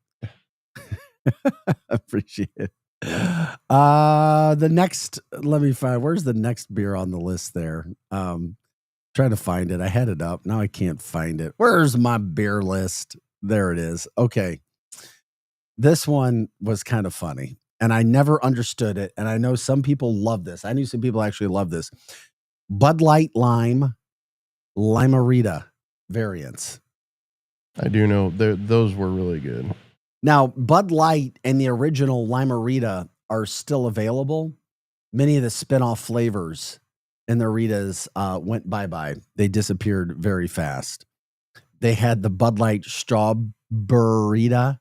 Appreciate it. The next, let me find, where's the next beer on the list there? Trying to find it. I had it up. Now I can't find it. Where's my beer list? There it is. Okay. This one was kind of funny, and I never understood it. And I know some people love this. I knew some people actually love this. Bud Light Lime, Limerita variants. I do know those were really good. Now, Bud Light and the original Limerita are still available. Many of the spinoff flavors in the Ritas went bye-bye. They disappeared very fast. They had the Bud Light Strawberryta.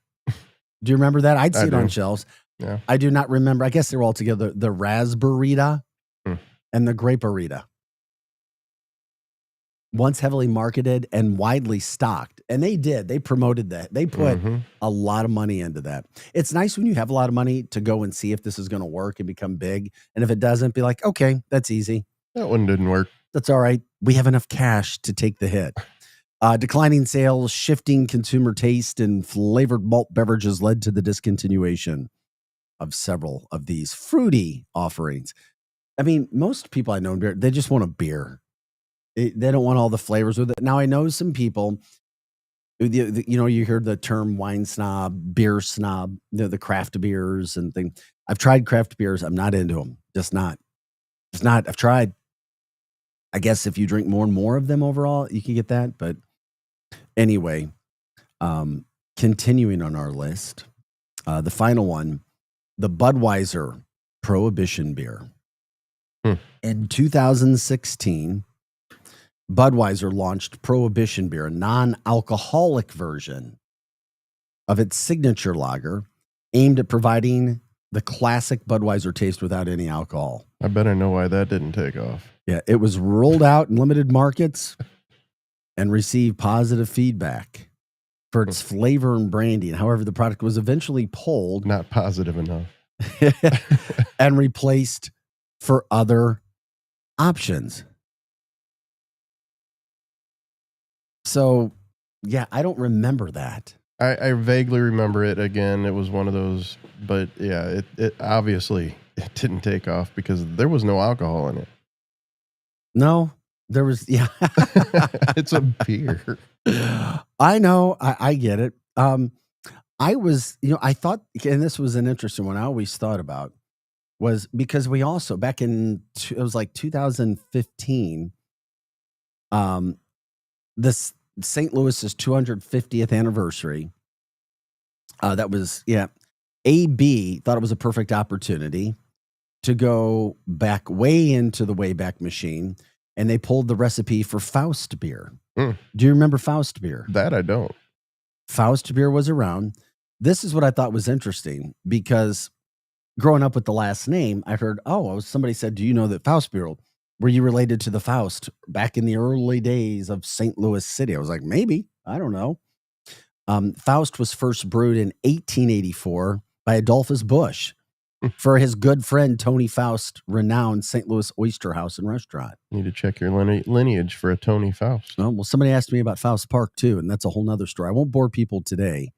Do you remember that? I'd see it on shelves. Yeah. I do not remember. I guess they were all together. The Raspberryta and the Graperita. Once heavily marketed and widely stocked. And they did. They promoted that. They put a lot of money into that. It's nice when you have a lot of money to go and see if this is going to work and become big. And if it doesn't, be like, okay, that's easy. That one didn't work. That's all right. We have enough cash to take the hit. Declining sales, shifting consumer taste, and flavored malt beverages led to the discontinuation of several of these fruity offerings. I mean, most people I know in beer, they just want a beer. They don't want all the flavors with it. Now, I know some people, you know, you hear the term wine snob, beer snob, the craft beers and things. I've tried craft beers. I'm not into them. Just not. I've tried. I guess if you drink more and more of them overall, you can get that. But anyway, continuing on our list, the final one, the Budweiser Prohibition beer. In 2016, Budweiser launched Prohibition beer, a non-alcoholic version of its signature lager aimed at providing the classic Budweiser taste without any alcohol. I bet I know why that didn't take off. Yeah, it was rolled out in limited markets and received positive feedback for its flavor and branding. However, the product was eventually pulled. Not positive enough. And replaced for other options. So Yeah, I don't remember that. I vaguely remember it. Again, it was one of those, but yeah, it obviously it didn't take off because there was no alcohol in it. No, there was. Yeah, it's a beer. I know. I get it. I was, I thought, and this was an interesting one. I always thought about was because we also back in it was like 2015. This St. Louis's 250th anniversary. That was AB thought it was a perfect opportunity to go back way into the Wayback Machine, and they pulled the recipe for Faust beer. Do you remember Faust beer? That I don't. Faust beer was around. This is what I thought was interesting because growing up with the last name, I heard, somebody said, do you know that Faust beer, were you related to the Faust back in the early days of St. Louis City? I was like, maybe, I don't know. Faust was first brewed in 1884 by Adolphus Busch for his good friend Tony Faust, renowned St. Louis Oyster House and Restaurant. Need to check your lineage for a Tony Faust. Oh, well, somebody asked me about Faust Park too, and that's a whole nother story. I won't bore people today,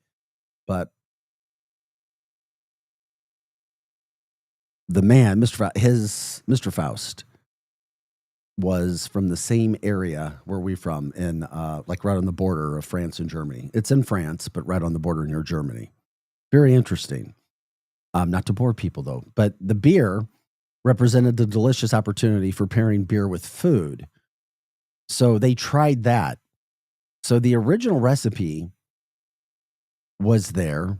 but the man, Mr. Faust, was from the same area where we're from, in like right on the border of France and Germany. It's in France, but right on the border near Germany. Very interesting. Not to bore people though, but the beer represented the delicious opportunity for pairing beer with food. So they tried that. So the original recipe was there,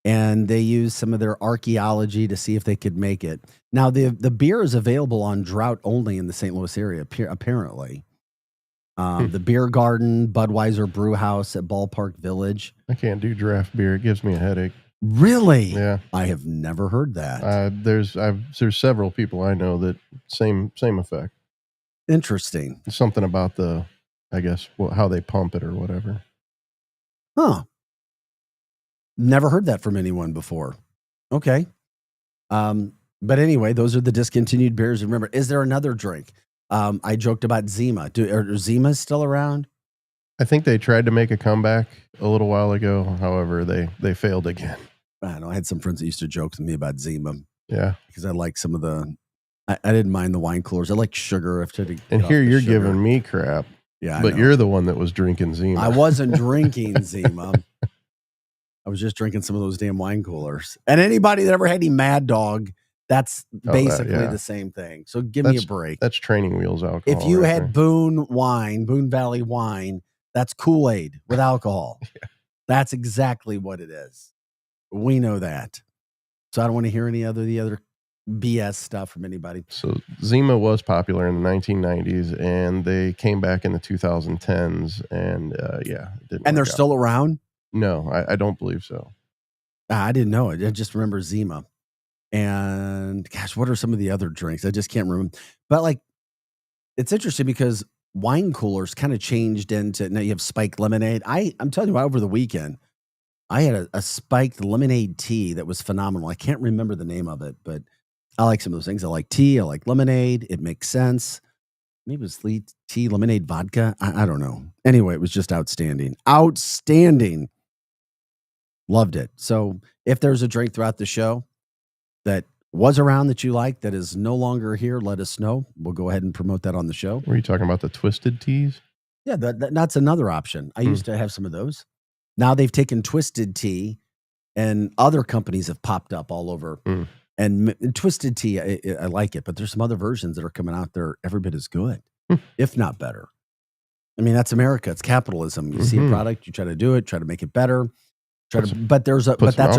and they used some of their archaeology to see if they could make it. Now, the beer is available on drought only in the St. Louis area, apparently. The Beer Garden, Budweiser Brew House at Ballpark Village. I can't do draft beer. It gives me a headache. Really? Yeah. I have never heard that. There's several people I know that same effect. Interesting. Something about how they pump it or whatever. Huh. Never heard that from anyone before. Okay. But anyway, those are the discontinued beers. Remember, is there another drink? I joked about Zima. Are Zima's still around? I think they tried to make a comeback a little while ago. However, they failed again. I know. I had some friends that used to joke with me about Zima. Yeah. Because I like some of I didn't mind the wine coolers. I like sugar. And here you're giving me crap. Yeah. But you're the one that was drinking Zima. I wasn't drinking Zima. I was just drinking some of those damn wine coolers. And anybody that ever had any Mad Dog, that's basically the same thing. So give me a break. That's Training Wheels alcohol. If you had Boone Valley wine, that's Kool-Aid with alcohol. Yeah. That's exactly what it is. We know that. So I don't want to hear the other BS stuff from anybody. So Zima was popular in the 1990s, and they came back in the 2010s, and it didn't. And they're still around? No, I don't believe so. I didn't know it. I just remember Zima. And gosh, what are some of the other drinks? I just can't remember. But it's interesting because wine coolers kind of changed into, now you have spiked lemonade. I'm telling you, over the weekend, I had a spiked lemonade tea that was phenomenal. I can't remember the name of it, but I like some of those things. I like tea. I like lemonade. It makes sense. Maybe it was tea, lemonade, vodka. I don't know. Anyway, it was just outstanding. Outstanding. Loved it. So if there's a drink throughout the show that was around that you like that is no longer here, let us know. We'll go ahead and promote that on the show. Were you talking about the Twisted Teas? Yeah, that's another option. I used to have some of those. Now they've taken Twisted Tea, and other companies have popped up all over. And Twisted Tea, I like it, but there's some other versions that are coming out there every bit as good, if not better. I mean, that's America. It's capitalism. You see a product, you try to do it, try to make it better. But that's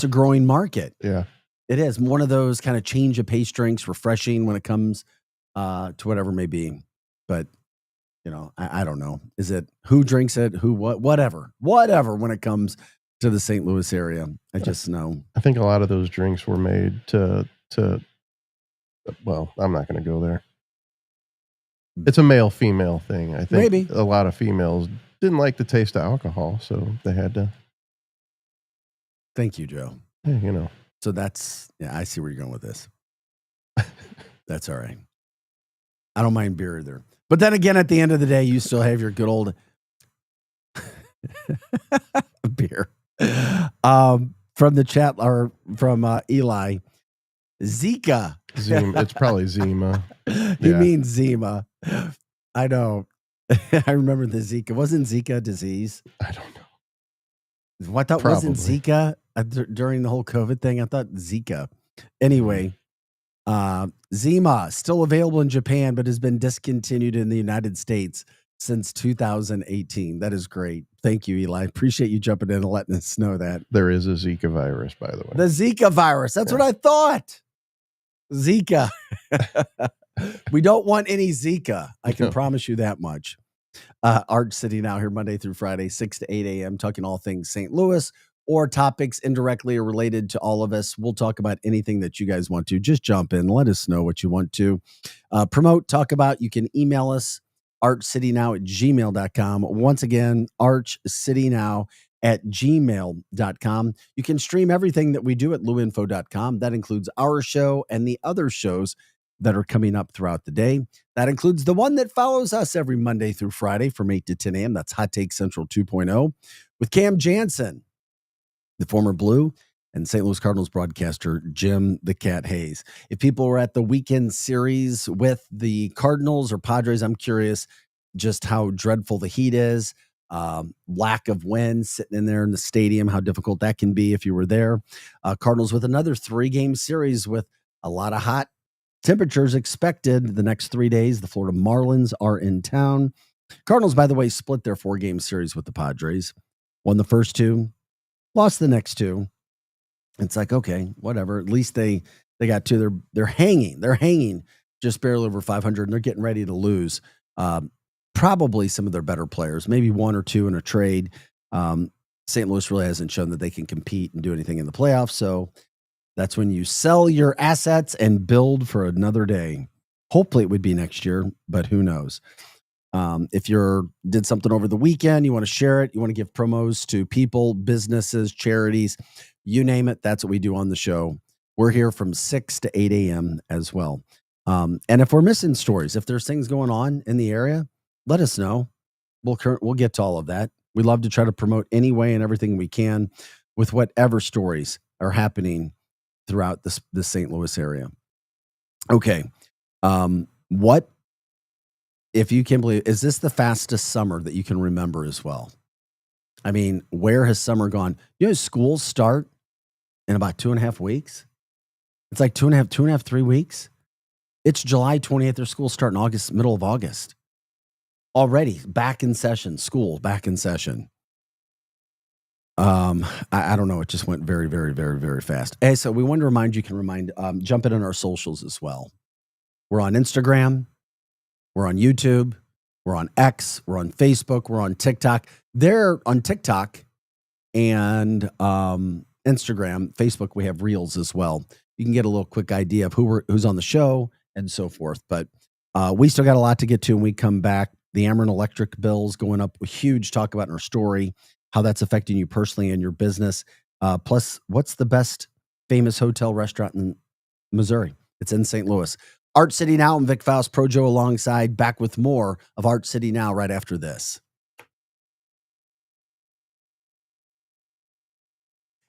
a growing market. Yeah, it is one of those kind of change of pace drinks, refreshing when it comes to whatever may be. But I don't know. Is it who drinks it? Whatever. When it comes to the St. Louis area, I just know. I think a lot of those drinks were made to. Well, I'm not going to go there. It's a male-female thing. I think maybe a lot of females didn't like the taste of alcohol, so they had to. Thank you, Joe. Yeah, So I see where you're going with this. That's all right. I don't mind beer either. But then again, at the end of the day, you still have your good old Beer. From the chat or from Eli, Zika. Zima. It's probably Zima. He means Zima. I know. I remember the Zika. Wasn't Zika a disease? I don't know. What that wasn't Zika during the whole COVID thing? I thought Zika. Anyway, Zima still available in Japan, but has been discontinued in the United States since 2018. That is great. Thank you, Eli. Appreciate you jumping in and letting us know that. There is a Zika virus, by the way. The Zika virus. That's what I thought. Zika. We don't want any Zika. I can promise you that much. Arch City Now here Monday through Friday, 6 to 8 a.m., talking all things St. Louis or topics indirectly or related to all of us. We'll talk about anything that you guys want to. Just jump in. Let us know what you want to promote, talk about. You can email us, archcitynow@gmail.com. Once again, archcitynow@gmail.com. You can stream everything that we do at luinfo.com. That includes our show and the other shows that are coming up throughout the day. That includes the one that follows us every Monday through Friday from 8 to 10 a.m. That's Hot Take Central 2.0 with Cam Jansen, the former Blue, and St. Louis Cardinals broadcaster Jim the Cat Hayes. If people were at the weekend series with the Cardinals or Padres, I'm curious just how dreadful the heat is, lack of wind, sitting in there in the stadium, how difficult that can be if you were there. Cardinals with another 3-game series with a lot of hot temperatures expected the next 3 days. The Florida Marlins are in town. Cardinals, by the way, split their 4-game series with the Padres. Won the first 2, lost the next 2. It's like, okay, whatever. At least they got 2. They're hanging just barely over 500, and they're getting ready to lose probably some of their better players, maybe 1 or 2 in a trade. St. Louis really hasn't shown that they can compete and do anything in the playoffs, so that's when you sell your assets and build for another day. Hopefully it would be next year, but who knows? If you did something over the weekend, you want to share it, you want to give promos to people, businesses, charities, you name it. That's what we do on the show. We're here from 6 to 8 a.m. as well. And if we're missing stories, if there's things going on in the area, let us know. We'll get to all of that. We love to try to promote any way and everything we can with whatever stories are happening throughout the St. Louis area. Okay. What, if you can believe, is this the fastest summer that you can remember as well? I mean, where has summer gone? You know, schools start in about 2.5 weeks. It's like 2.5, 3 weeks. It's July 28th. Their schools start in August, middle of August. Already back in session, school back in session. I don't know. It just went very, very, very, very fast. Hey, so we want to remind you, jump in on our socials as well. We're on Instagram. We're on YouTube. We're on X. We're on Facebook. We're on TikTok. They're on TikTok and Instagram, Facebook. We have Reels as well. You can get a little quick idea of who's on the show and so forth. But we still got a lot to get to when we come back. The Ameren electric bills going up. Huge talk about in our story, how that's affecting you personally and your business. Plus, what's the best famous hotel restaurant in Missouri? It's in St. Louis. Arch City Now and Vic Faust, Projo alongside, back with more of Arch City Now right after this.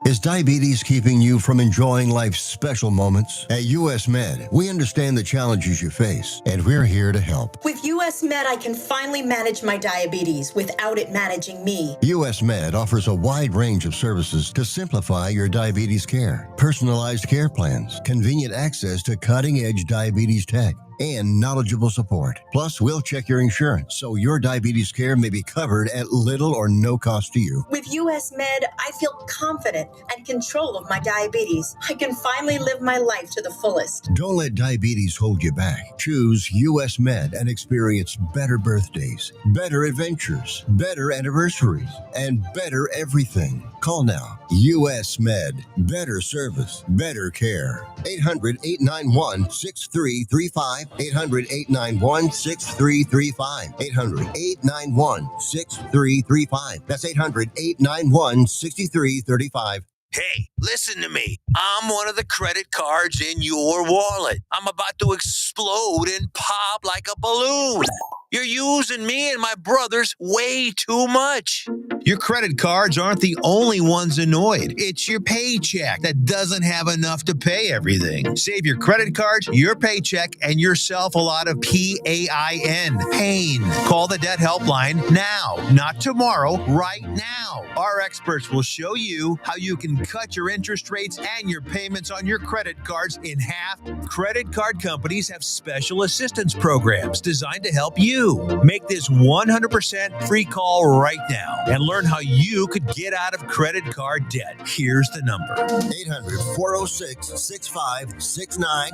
Is diabetes keeping you from enjoying life's special moments? At US Med, we understand the challenges you face, and we're here to help. With US Med, I can finally manage my diabetes without it managing me. US Med offers a wide range of services to simplify your diabetes care. Personalized care plans, convenient access to cutting-edge diabetes tech, and knowledgeable support. Plus, we'll check your insurance so your diabetes care may be covered at little or no cost to you. With US Med, I feel confident and control of my diabetes. I can finally live my life to the fullest. Don't let diabetes hold you back. Choose US Med and experience better birthdays, better adventures, better anniversaries, and better everything. Call now. US Med. Better service, better care. 800-891-6335. 800-891-6335. 800-891-6335. That's 800-891-6335. Hey, listen to me. I'm one of the credit cards in your wallet. I'm about to explode and pop like a balloon. You're using me and my brothers way too much. Your credit cards aren't the only ones annoyed. It's your paycheck that doesn't have enough to pay everything. Save your credit cards, your paycheck, and yourself a lot of PAIN. Pain. Call the debt helpline now, not tomorrow, right now. Our experts will show you how you can cut your interest rates and your payments on your credit cards in half. Credit card companies have special assistance programs designed to help you. Make this 100% free call right now and learn how you could get out of credit card debt. Here's the number. 800-406-6569.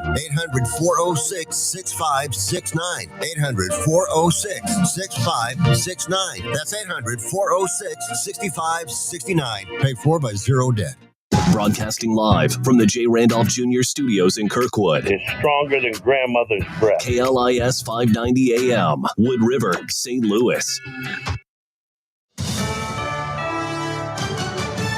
800-406-6569. 800-406-6569. That's 800-406-6569. Paid for by Zero Debt. Broadcasting live from the J. Randolph Jr. Studios in Kirkwood. It's stronger than grandmother's breath. KLIS 590 AM, Wood River, St. Louis.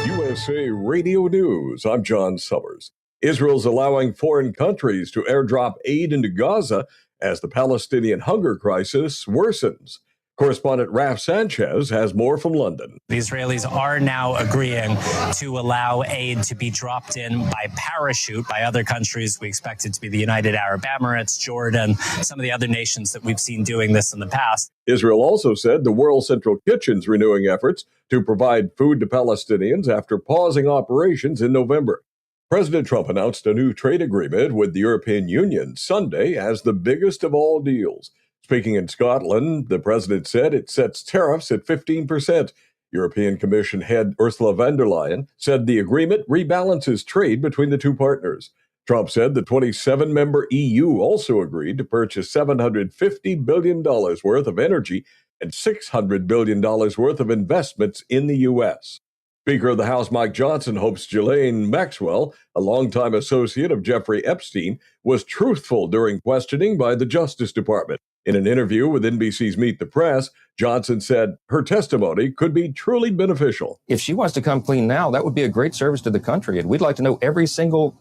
USA Radio News. I'm John Summers. Israel's allowing foreign countries to airdrop aid into Gaza as the Palestinian hunger crisis worsens. Correspondent Raf Sanchez has more from London. The Israelis are now agreeing to allow aid to be dropped in by parachute by other countries. We expect it to be the United Arab Emirates, Jordan, some of the other nations that we've seen doing this in the past. Israel also said the World Central Kitchen's renewing efforts to provide food to Palestinians after pausing operations in November. President Trump announced a new trade agreement with the European Union Sunday as the biggest of all deals. Speaking in Scotland, the president said it sets tariffs at 15%. European Commission head Ursula von der Leyen said the agreement rebalances trade between the two partners. Trump said the 27-member EU also agreed to purchase $750 billion worth of energy and $600 billion worth of investments in the U.S. Speaker of the House Mike Johnson hopes Ghislaine Maxwell, a longtime associate of Jeffrey Epstein, was truthful during questioning by the Justice Department. In an interview with NBC's Meet the Press, Johnson said her testimony could be truly beneficial. If she wants to come clean now, that would be a great service to the country. And we'd like to know every single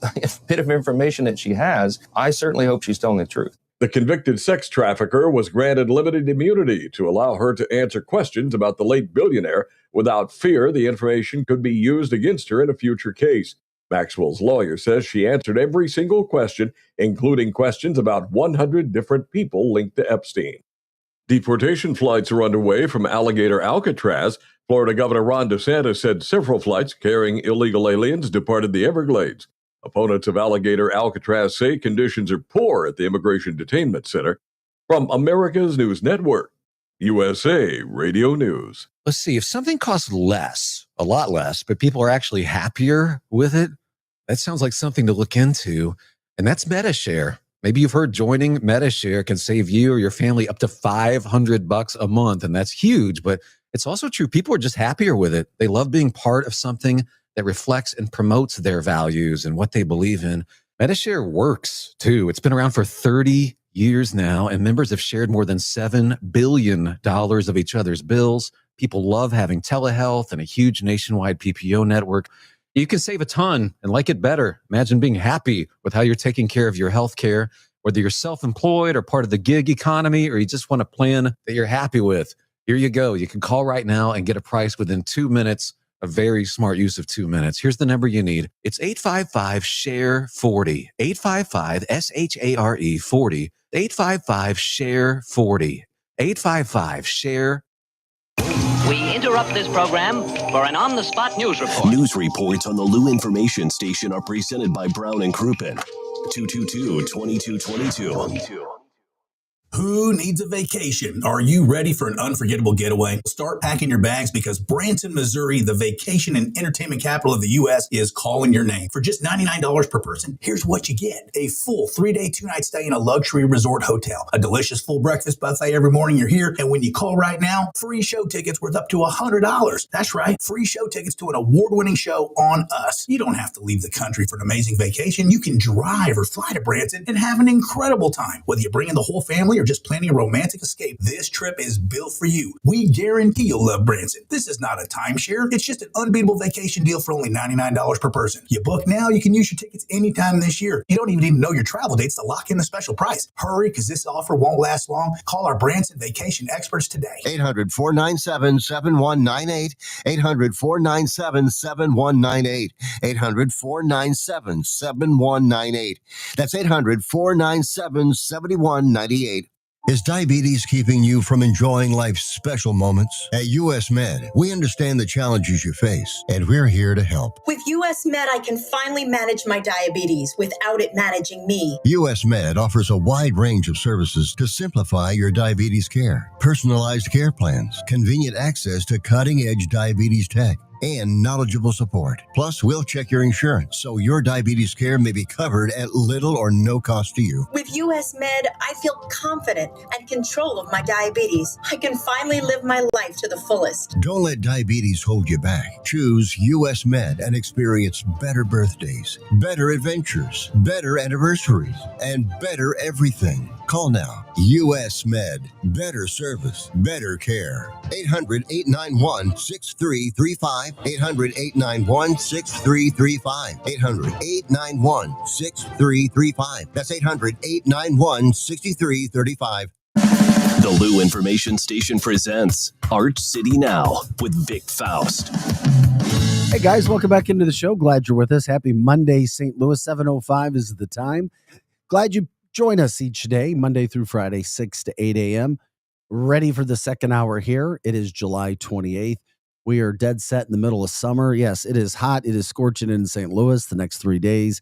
bit of information that she has. I certainly hope she's telling the truth. The convicted sex trafficker was granted limited immunity to allow her to answer questions about the late billionaire without fear the information could be used against her in a future case. Maxwell's lawyer says she answered every single question, including questions about 100 different people linked to Epstein. Deportation flights are underway from Alligator Alcatraz. Florida Governor Ron DeSantis said several flights carrying illegal aliens departed the Everglades. Opponents of Alligator Alcatraz say conditions are poor at the Immigration Detainment Center. From America's News Network, USA Radio News. Let's see, if something costs less, a lot less, but people are actually happier with it, that sounds like something to look into. And that's MetaShare. Maybe you've heard joining MetaShare can save you or your family up to $500 a month. And that's huge, but it's also true. People are just happier with it. They love being part of something that reflects and promotes their values and what they believe in. MetaShare works too. It's been around for 30 years now, and members have shared more than $7 billion of each other's bills. People love having telehealth and a huge nationwide PPO network. You can save a ton and like it better. Imagine being happy with how you're taking care of your health care, whether you're self-employed or part of the gig economy, or you just want a plan that you're happy with. Here you go. You can call right now and get a price within 2 minutes. A very smart use of 2 minutes. Here's the number you need. It's 855-SHARE-40. 855-SHARE 40. 855-SHARE-40. 855-SHARE. We interrupt this program for an on-the-spot news report. News reports on the Lou Information Station are presented by Brown and Crouppen. 222-2222. Who needs a vacation? Are you ready for an unforgettable getaway? Start packing your bags because Branson, Missouri, the vacation and entertainment capital of the U.S., is calling your name. For just $99 per person, here's what you get. A full 3-day, 2-night stay in a luxury resort hotel. A delicious full breakfast buffet every morning you're here. And when you call right now, free show tickets worth up to $100. That's right, free show tickets to an award-winning show on us. You don't have to leave the country for an amazing vacation. You can drive or fly to Branson and have an incredible time. Whether you bring in the whole family or just planning a romantic escape, this trip is built for you. We guarantee you'll love Branson. This is not a timeshare. It's just an unbeatable vacation deal for only $99 per person. You book now, you can use your tickets anytime this year. You don't even need to know your travel dates to lock in the special price. Hurry, because this offer won't last long. Call our Branson vacation experts today. 800-497-7198. 800-497-7198. 800-497-7198. That's 800-497-7198. Is diabetes keeping you from enjoying life's special moments? At US Med, we understand the challenges you face, and we're here to help. With US Med, I can finally manage my diabetes without it managing me. US Med offers a wide range of services to simplify your diabetes care. Personalized care plans, convenient access to cutting-edge diabetes tech, and knowledgeable support. Plus, we'll check your insurance so your diabetes care may be covered at little or no cost to you. With US Med, I feel confident and control of my diabetes. I can finally live my life to the fullest. Don't let diabetes hold you back. Choose US Med and experience better birthdays, better adventures, better anniversaries, and better everything. Call now. US Med. Better service, better care. 800-891-6335. 800-891-6335. 800-891-6335. That's 800-891-6335. The Lou Information Station presents Arch City Now with Vic Faust. Hey guys, welcome back into the show. Glad you're with us. Happy Monday, St. Louis. 7:05 is the time. Glad you join us each day, Monday through Friday, 6 to 8 a.m. Ready for the second hour here. It is July 28th. We are dead set in the middle of summer. Yes, it is hot. It is scorching in St. Louis the next 3 days.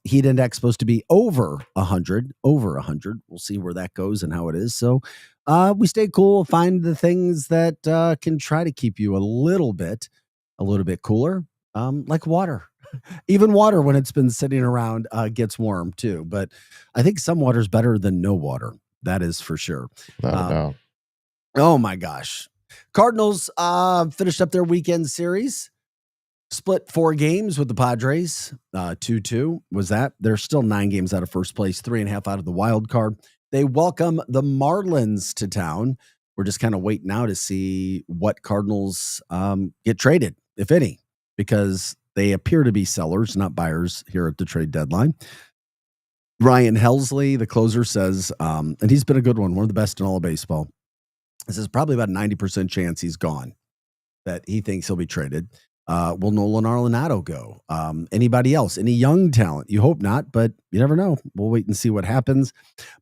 Heat index supposed to be over 100. We'll see where that goes and how it is. So we stay cool, find the things that can try to keep you a little bit cooler, like water. Even water, when it's been sitting around, gets warm too. But I think some water is better than no water. That is for sure. Not a doubt. Oh my gosh. Cardinals finished up their weekend series. Split 4 games with the Padres. 2-2 was that. They're still 9 games out of first place, 3.5 out of the wild card. They welcome the Marlins to town. We're just kind of waiting now to see what Cardinals get traded, if any, because they appear to be sellers, not buyers here at the trade deadline. Ryan Helsley, the closer, says, and he's been a good one of the best in all of baseball. This is probably about a 90% chance he's gone, that he thinks he'll be traded. Will Nolan Arenado go? Anybody else? Any young talent? You hope not, but you never know. We'll wait and see what happens.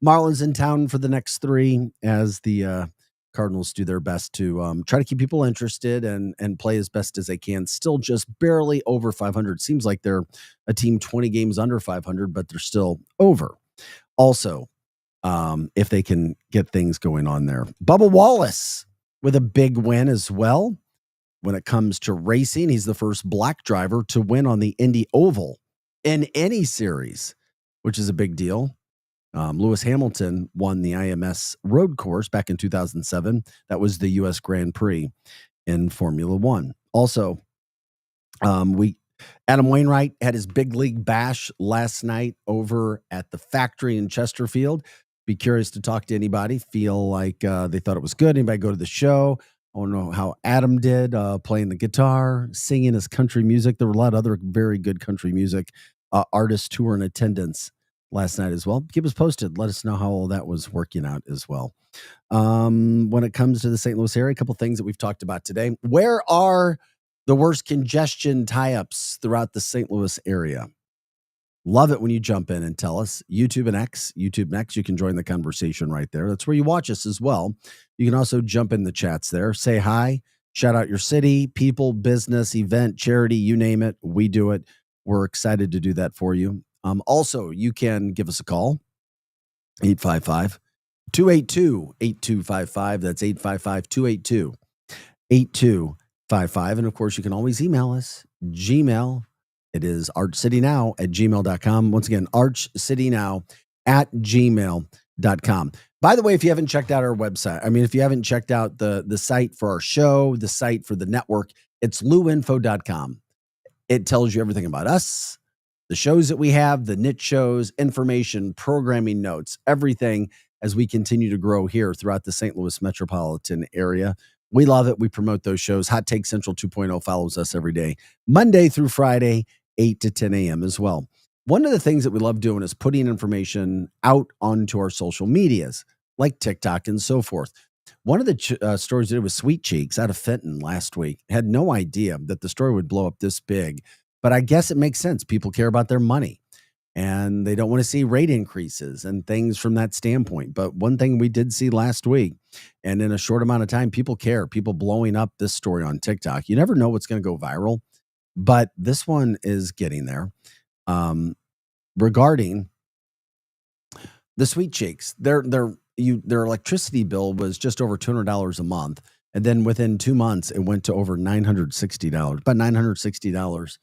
Marlins in town for the next 3 as the Cardinals do their best to try to keep people interested and play as best as they can. Still just barely over 500. Seems like they're a team 20 games under 500, but they're still over. Also, if they can get things going on there. Bubba Wallace with a big win as well. When it comes to racing, he's the first black driver to win on the Indy Oval in any series, which is a big deal. Lewis Hamilton won the IMS road course back in 2007. That was the U.S. Grand Prix in Formula One. Also, Adam Wainwright had his big league bash last night over at the factory in Chesterfield. Be curious to talk to anybody. Feel like they thought it was good. Anybody go to the show? I don't know how Adam did playing the guitar, singing his country music. There were a lot of other very good country music artists who were in attendance last night as well. Keep us posted. Let us know how all that was working out as well. When it comes to the St. Louis area, a couple things that we've talked about today. Where are the worst congestion tie-ups throughout the St. Louis area? Love it when you jump in and tell us. YouTube and X. You can join the conversation right there. That's where you watch us as well. You can also jump in the chats there. Say hi. Shout out your city, people, business, event, charity, you name it. We do it. We're excited to do that for you. Also, you can give us a call. 855-282-8255. That's 855-282-8255. And of course, you can always email us. Gmail. It is archcitynow@gmail.com. Once again, archcitynow@gmail.com. By the way, if you haven't checked out our website, if you haven't checked out the site for our show, the site for the network, it's luinfo.com. It tells you everything about us, the shows that we have, the niche shows, information, programming notes, everything as we continue to grow here throughout the St. Louis metropolitan area. We love it. We promote those shows. Hot Take Central 2.0 follows us every day, Monday through Friday, 8 to 10 a.m. as well. One of the things that we love doing is putting information out onto our social medias, like TikTok and so forth. One of the stories I did was Sweet Cheeks out of Fenton last week. Had no idea that the story would blow up this big, but I guess it makes sense. People care about their money, and they don't want to see rate increases and things from that standpoint. But one thing we did see last week, and in a short amount of time, people care. People blowing up this story on TikTok. You never know what's going to go viral, but this one is getting there. Regarding the Sweet Cheeks, their electricity bill was just over $200 a month, and then within 2 months, it went to over $960, about $960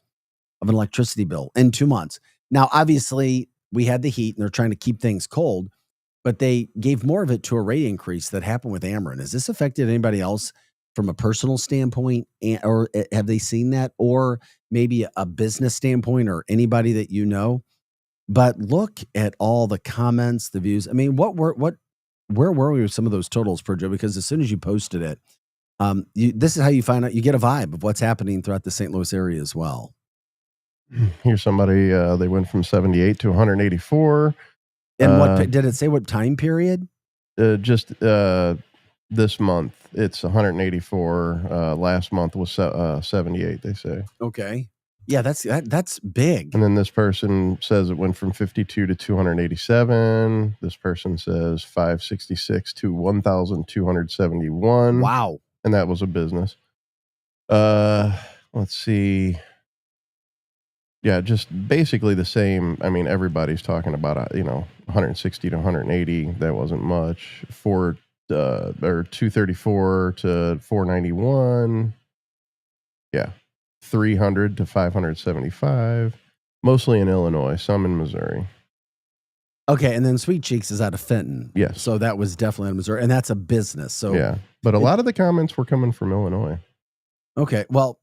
of an electricity bill in 2 months. Now, obviously, we had the heat, and they're trying to keep things cold, but they gave more of it to a rate increase that happened with Ameren. Has this affected anybody else from a personal standpoint, or have they seen that, or maybe a business standpoint, or anybody that you know? But look at all the comments, the views. I mean, where were we with some of those totals, Projo? Because as soon as you posted it, this is how you find out. You get a vibe of what's happening throughout the St. Louis area as well. Here's somebody, they went from 78 to 184. And what did it say? What time period? Just this month, it's 184. Last month was 78, they say. Okay. Yeah, that's big. And then this person says it went from 52 to 287. This person says 566 to 1,271. Wow. And that was a business. Let's see. Yeah, just basically the same. I mean, everybody's talking about, 160 to 180. That wasn't much. Or 234 to 491. Yeah. 300 to 575, mostly in Illinois, some in Missouri. Okay, and then Sweet Cheeks is out of Fenton. Yes. So that was definitely in Missouri, and that's a business. So yeah, but a lot of the comments were coming from Illinois. Okay, well,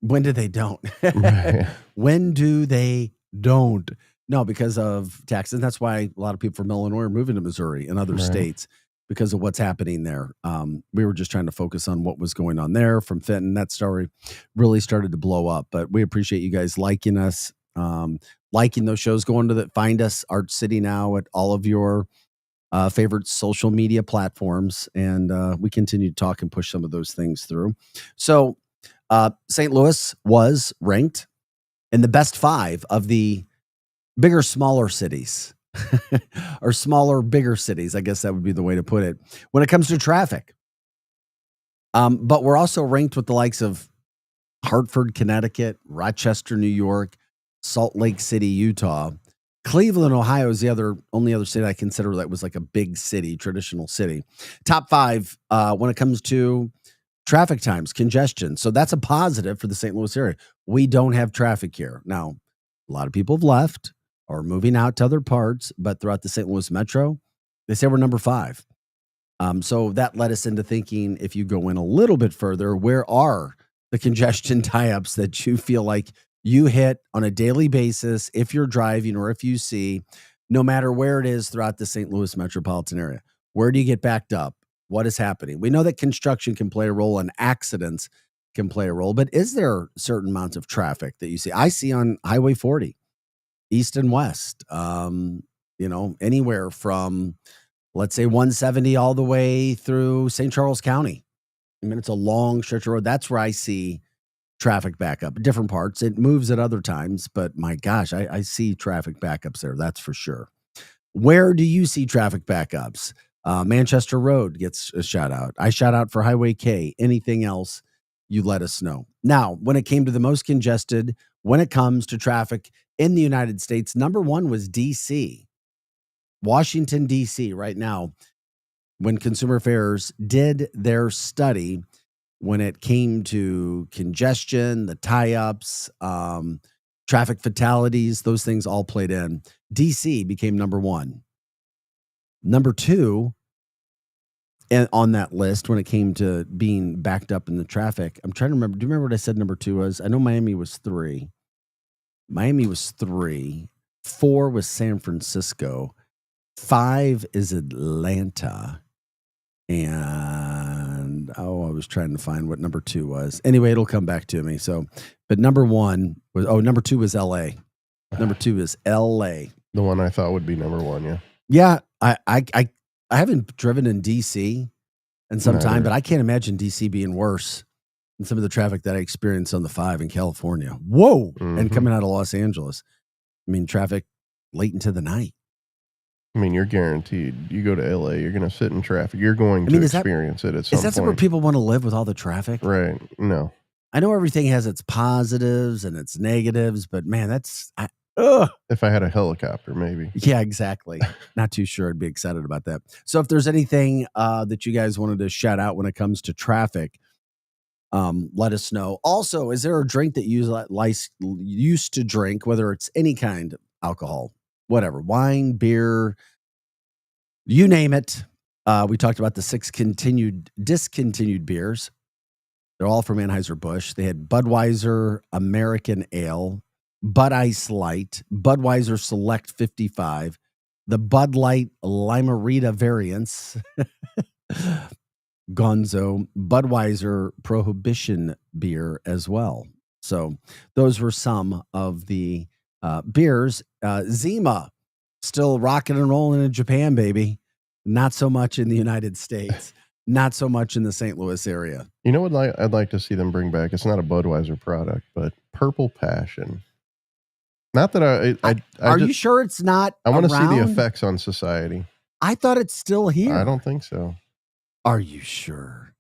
when do they don't? Right. When do they don't? No, because of taxes. That's why a lot of people from Illinois are moving to Missouri and other states, because of what's happening there. We were just trying to focus on what was going on there from Fenton. That story really started to blow up, but we appreciate you guys liking us, liking those shows, going to find us, Arch City Now, at all of your favorite social media platforms. And we continue to talk and push some of those things through. So St. Louis was ranked in the best 5 of the bigger, smaller cities. Or smaller, bigger cities. I guess that would be the way to put it when it comes to traffic. But we're also ranked with the likes of Hartford, Connecticut, Rochester, New York, Salt Lake City, Utah. Cleveland, Ohio is the only other city I consider that was like a big city, traditional city. Top 5 when it comes to traffic times, congestion. So that's a positive for the St. Louis area. We don't have traffic here. Now, a lot of people have left or moving out to other parts, but throughout the St. Louis metro, they say we're number 5. So that led us into thinking, if you go in a little bit further, where are the congestion tie-ups that you feel like you hit on a daily basis if you're driving, or if you see, no matter where it is throughout the St. Louis metropolitan area? Where do you get backed up? What is happening? We know that construction can play a role and accidents can play a role, but is there certain amounts of traffic that you see? I see on Highway 40. East and west, anywhere from, let's say, 170 all the way through St. Charles County. I mean, it's a long stretch of road. That's where I see traffic backup. Different parts. It moves at other times, but my gosh, I see traffic backups there. That's for sure. Where do you see traffic backups? Manchester Road gets a shout out. I shout out for Highway K. Anything else, you let us know. Now, when it came to the most congested, when it comes to traffic in the United States, number 1 was DC. Washington, D.C. right now, when Consumer Affairs did their study, when it came to congestion, the tie-ups, traffic fatalities, those things all played in. D.C. became number 1. Number 2 and on that list when it came to being backed up in the traffic, I'm trying to remember. Do you remember what I said number 2 was? I know Miami was 3. 4 was San Francisco. 5 is Atlanta. And I was trying to find what number 2 was. Anyway, it'll come back to me. So, but number 2 was LA. Number 2 is LA. The one I thought would be number 1, yeah. Yeah, I haven't driven in DC in some time, Neither. but I can't imagine DC being worse than some of the traffic that I experienced on the 5 in California. Whoa. And Mhm. coming out of Los Angeles. I mean, traffic late into the night. I mean, you're guaranteed. You go to LA, you're going to sit in traffic. You're going to experience it at some Is that point. where people want to live with all the traffic? Right. No. I know everything has its positives and its negatives, but man, ugh. If I had a helicopter, maybe. Yeah, exactly. Not too sure I'd be excited about that. So if there's anything that you guys wanted to shout out when it comes to traffic, let us know. Also, is there a drink that you used to drink, whether it's any kind of alcohol, whatever, wine, beer, you name it? We talked about the 6 discontinued beers. They're all from Anheuser-Busch. They had Budweiser American Ale, Bud Ice Light, Budweiser Select 55, the Bud Light Lime-A-Rita variants, Gonzo, Budweiser Prohibition beer as well. So those were some of the beers. Zima, still rocking and rolling in Japan, baby. Not so much in the United States. Not so much in the St. Louis area. You know what I'd like to see them bring back? It's not a Budweiser product, but Purple Passion. Not that Are you sure it's not I want to see the around? effects on society. I thought it's still here. I don't think so. Are you sure?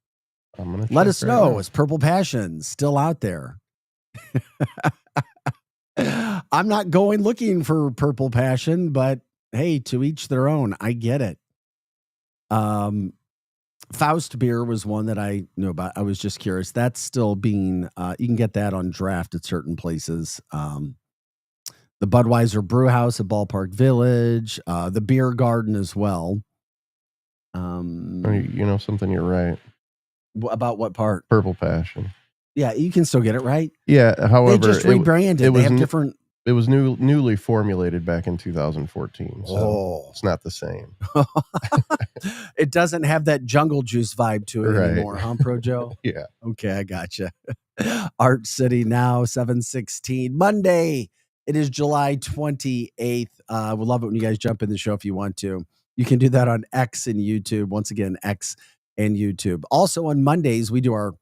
I'm gonna Let check us right know. now. Is Purple Passion still out there? I'm not going looking for Purple Passion, but hey, to each their own. I get it. Faust beer was one that I knew about. I was just curious. That's still being, you can get that on draft at certain places. The Budweiser Brew House at Ballpark Village, the Beer Garden as well. You know something? You're right. About what part? Purple Passion. Yeah, you can still get it, right? Yeah. However, they just rebranded. They have different. It was newly formulated back in 2014. So it's not the same. It doesn't have that jungle juice vibe to it Right. anymore, huh, Pro Joe? Yeah. Okay, I gotcha. Art City now, 7/16. Monday. It is July 28th. We'd love it when you guys jump in the show if you want to. You can do that on X and YouTube. Once again, X and YouTube. Also on Mondays, we do our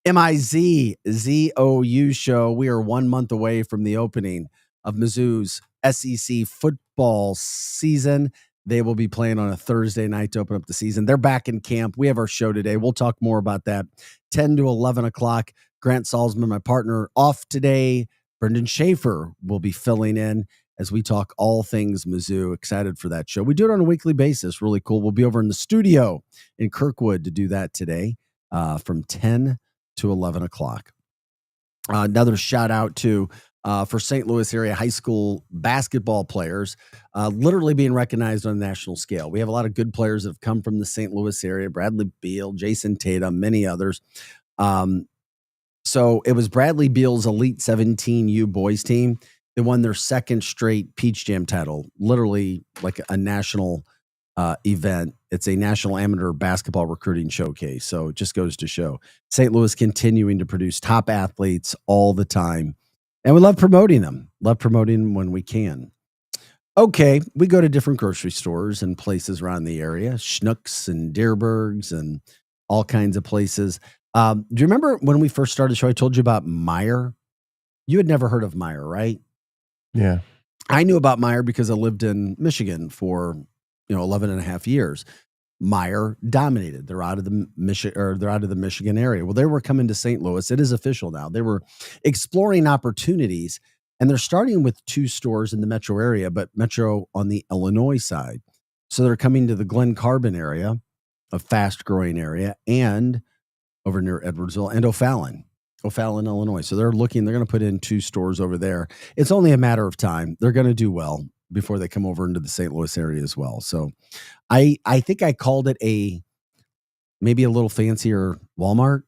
MIZZOU show. We are 1 month away from the opening of Mizzou's SEC football season. They will be playing on a Thursday night to open up the season. They're back in camp. We have our show today. We'll talk more about that. 10 to 11 o'clock. Grant Salzman, my partner, off today. Brendan Schaefer will be filling in as we talk all things Mizzou. Excited for that show. We do it on a weekly basis. Really cool. We'll be over in the studio in Kirkwood to do that today from 10 to 11 o'clock. Another shout out to for St. Louis area high school basketball players literally being recognized on a national scale. We have a lot of good players that have come from the St. Louis area, Bradley Beal, Jason Tatum, many others. So it was Bradley Beal's Elite 17U boys team. They won their second straight Peach Jam title, literally like a national event. It's a national amateur basketball recruiting showcase. So it just goes to show St. Louis continuing to produce top athletes all the time. And we love promoting them. Love promoting them when we can. Okay, we go to different grocery stores and places around the area, Schnucks and Deerbergs and all kinds of places. Do you remember when we first started the show, I told you about Meijer? You had never heard of Meijer, right? Yeah. I knew about Meijer because I lived in Michigan for 11 and a half years. Meijer dominated. They're out of the Michigan area. Well, they were coming to St. Louis. It is official now. They were exploring opportunities, and they're starting with 2 stores in the metro area, but metro on the Illinois side. So they're coming to the Glen Carbon area, a fast-growing area, and over near Edwardsville, and O'Fallon, Illinois. So they're going to put in 2 stores over there. It's only a matter of time. They're going to do well before they come over into the St. Louis area as well. So I think I called it maybe a little fancier Walmart.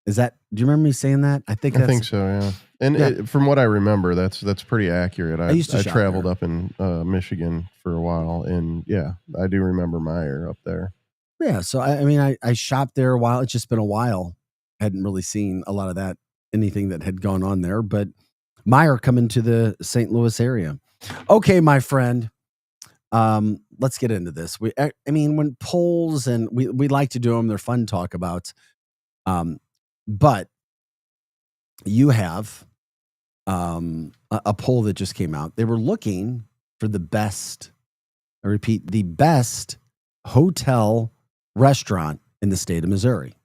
Is that? Do you remember me saying that? I think so. Yeah, and Yeah. from what I remember, that's pretty accurate. I used to shop traveled there. up in Michigan for a while, and yeah, I do remember Meyer up there. Yeah. So I mean, I shopped there a while. It's just been a while. Hadn't really seen a lot of that, anything that had gone on there. But Meyer coming to the St. Louis area. Okay, my friend. Let's get into this. I mean, when polls and we like to do them, they're fun to talk about. But you have a poll that just came out. They were looking for the best, I repeat, the best hotel restaurant in the state of Missouri.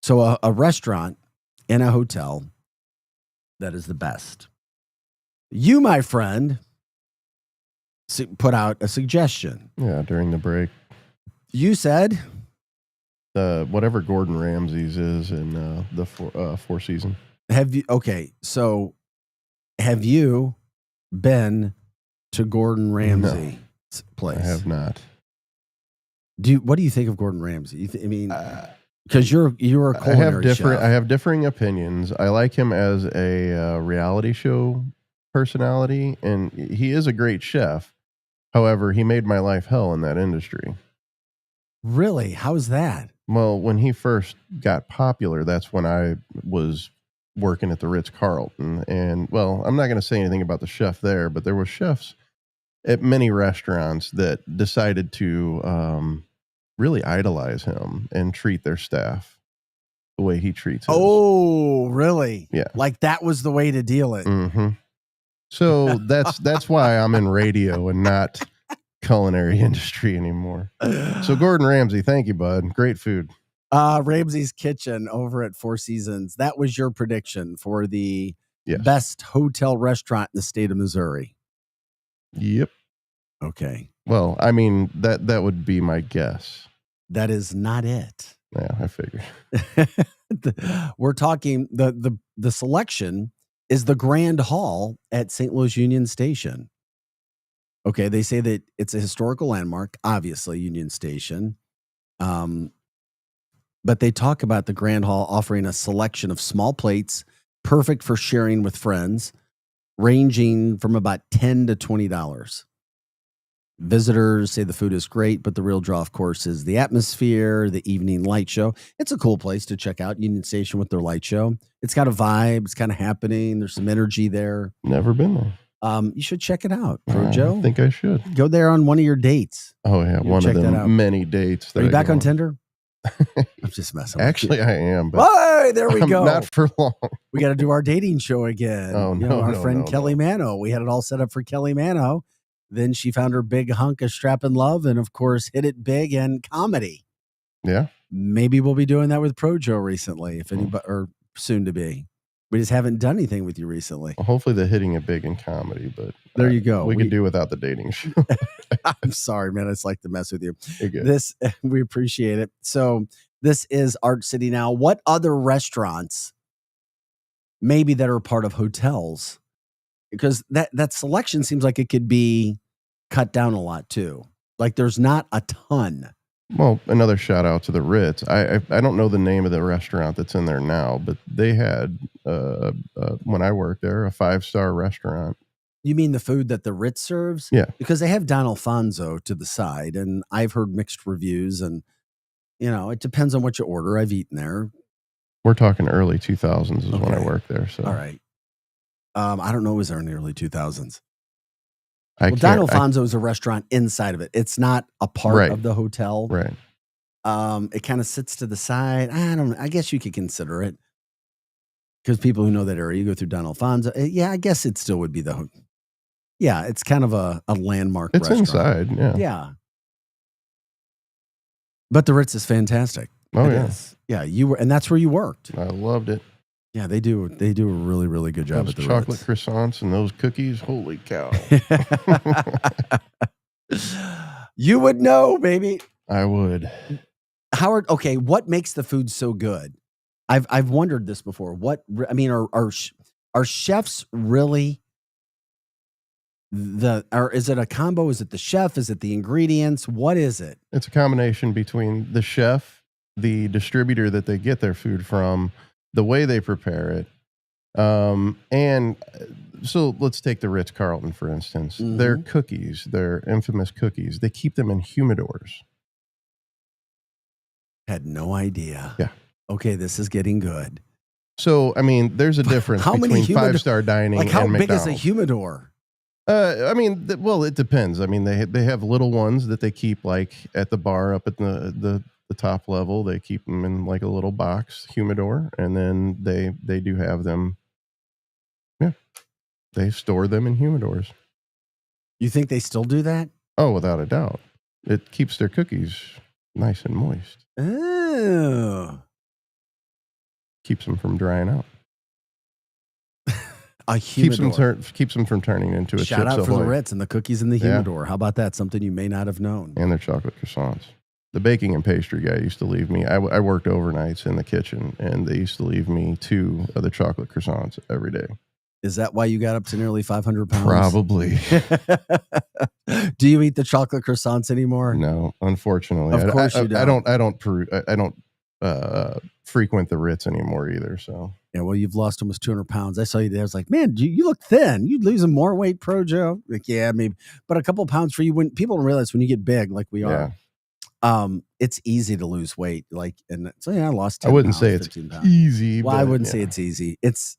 So a restaurant in a hotel that is the best. You, my friend, put out a suggestion. Yeah, during the break. You said whatever Gordon Ramsay's is in the Four Seasons. Have you? Okay, so have you been to Gordon Ramsay's place? I have not. What do you think of Gordon Ramsay? I mean, because you're a culinary chef. I have differing opinions. I like him as a reality show personality, and he is a great chef. However, he made my life hell in that industry. Really? How's that? Well, when he first got popular, that's when I was working at the Ritz-Carlton. And, well, I'm not going to say anything about the chef there, but there were chefs at many restaurants that decided to really idolize him and treat their staff the way he treats his. Oh, really? Yeah. Like that was the way to deal it. Mm-hmm. So that's why I'm in radio and not culinary industry anymore. So Gordon Ramsay, thank you, bud. Great food. Ramsay's Kitchen over at Four Seasons. That was your prediction for the best hotel restaurant in the state of Missouri. Yep. Okay. Well, I mean, that would be my guess. That is not it. Yeah, I figured. We're talking the selection is the Grand Hall at St. Louis Union Station. Okay, they say that it's a historical landmark, obviously, Union Station. But they talk about the Grand Hall offering a selection of small plates, perfect for sharing with friends, ranging from about $10 to $20. Visitors say the food is great, but the real draw, of course, is the atmosphere, the evening light show. It's a cool place to check out, Union Station with their light show. It's got a vibe. It's kind of happening. There's some energy there. Never been there. You should check it out, Joe. I think I should. Go there on one of your dates. Oh, yeah. One of them many dates. Are you back on Tinder? I'm just messing with Actually, you. I am. But hey, there we go. Not for long. We got to do our dating show again. Oh, no. Our friend Kelly Mano. We had it all set up for Kelly Mano. Then she found her big hunk of strapping love and, of course, hit it big in comedy. Yeah. Maybe we'll be doing that with Projo recently, if anybody, or soon to be. We just haven't done anything with you recently. Well, hopefully they're hitting it big in comedy, but there you go. We could do without the dating show. I'm sorry, man. It's like to mess with you. You're good. We appreciate it. So this is Art City Now. What other restaurants maybe that are part of hotels? Because that selection seems like it could be cut down a lot too. Like there's not a ton. Well, another shout out to the Ritz. I don't know the name of the restaurant that's in there now, but they had when I worked there a 5-star restaurant. You mean the food that the Ritz serves? Yeah, because they have Don Alfonso to the side, and I've heard mixed reviews, and it depends on what you order. I've eaten there. We're talking early 2000s is when I worked there. So all right. I don't know. Was there in the early 2000s? Don Alfonso is a restaurant inside of it. It's not a part of the hotel. Right. It kind of sits to the side. I guess you could consider it because people who know that area, you go through Don Alfonso. Yeah, I guess it still would be yeah, it's kind of a landmark It's restaurant. inside. Yeah. Yeah. But the Ritz is fantastic. Oh, It yeah. is. Yeah, you were, and that's where you worked. I loved it. Yeah, they do a really, really good job Those at the chocolate Ritz. croissants and those cookies. Holy cow. You would know, baby. I would. Howard, okay, what makes the food so good? I've wondered this before. Are chefs really is it a combo? Is it the chef? Is it the ingredients? What is it? It's a combination between the chef the distributor that they get their food from, the way they prepare it. And so let's take the Ritz-Carlton, for instance. Their cookies, their infamous cookies, they keep them in humidors. Had no idea. Yeah. Okay, this is getting good. So, I mean, there's a difference between five-star dining and McDonald's. How big is a humidor? I mean, well, it depends. I mean, they have little ones that they keep like at the bar up at the top level. They keep them in like a little box humidor, and then they do have them. Yeah, they store them in humidors. You think they still do that? Oh, without a doubt. It keeps their cookies nice and moist. Oh. Keeps them from drying out. A humidor. Keeps them from turning into a Shout Chips out for the Ahoy. Ritz and the cookies in the humidor. How about that? Something you may not have known. And their chocolate croissants. The baking and pastry guy used to leave me. I worked overnights in the kitchen, and they used to leave me 2 of the chocolate croissants every day. Is that why you got up to nearly 500 pounds? Probably. Do you eat the chocolate croissants anymore? No, unfortunately. Of course you don't. I don't frequent the Ritz anymore either. So yeah, well, you've lost almost 200 pounds. I saw you there. I was like, man, you look thin. You losing more weight, Projo? Like, yeah, maybe, but a couple of pounds for you. When people don't realize when you get big, like we are, it's easy to lose weight. Like, and so yeah, I lost 10 I wouldn't pounds, say it's 15 pounds. easy. Well, but I wouldn't yeah. say it's easy. It's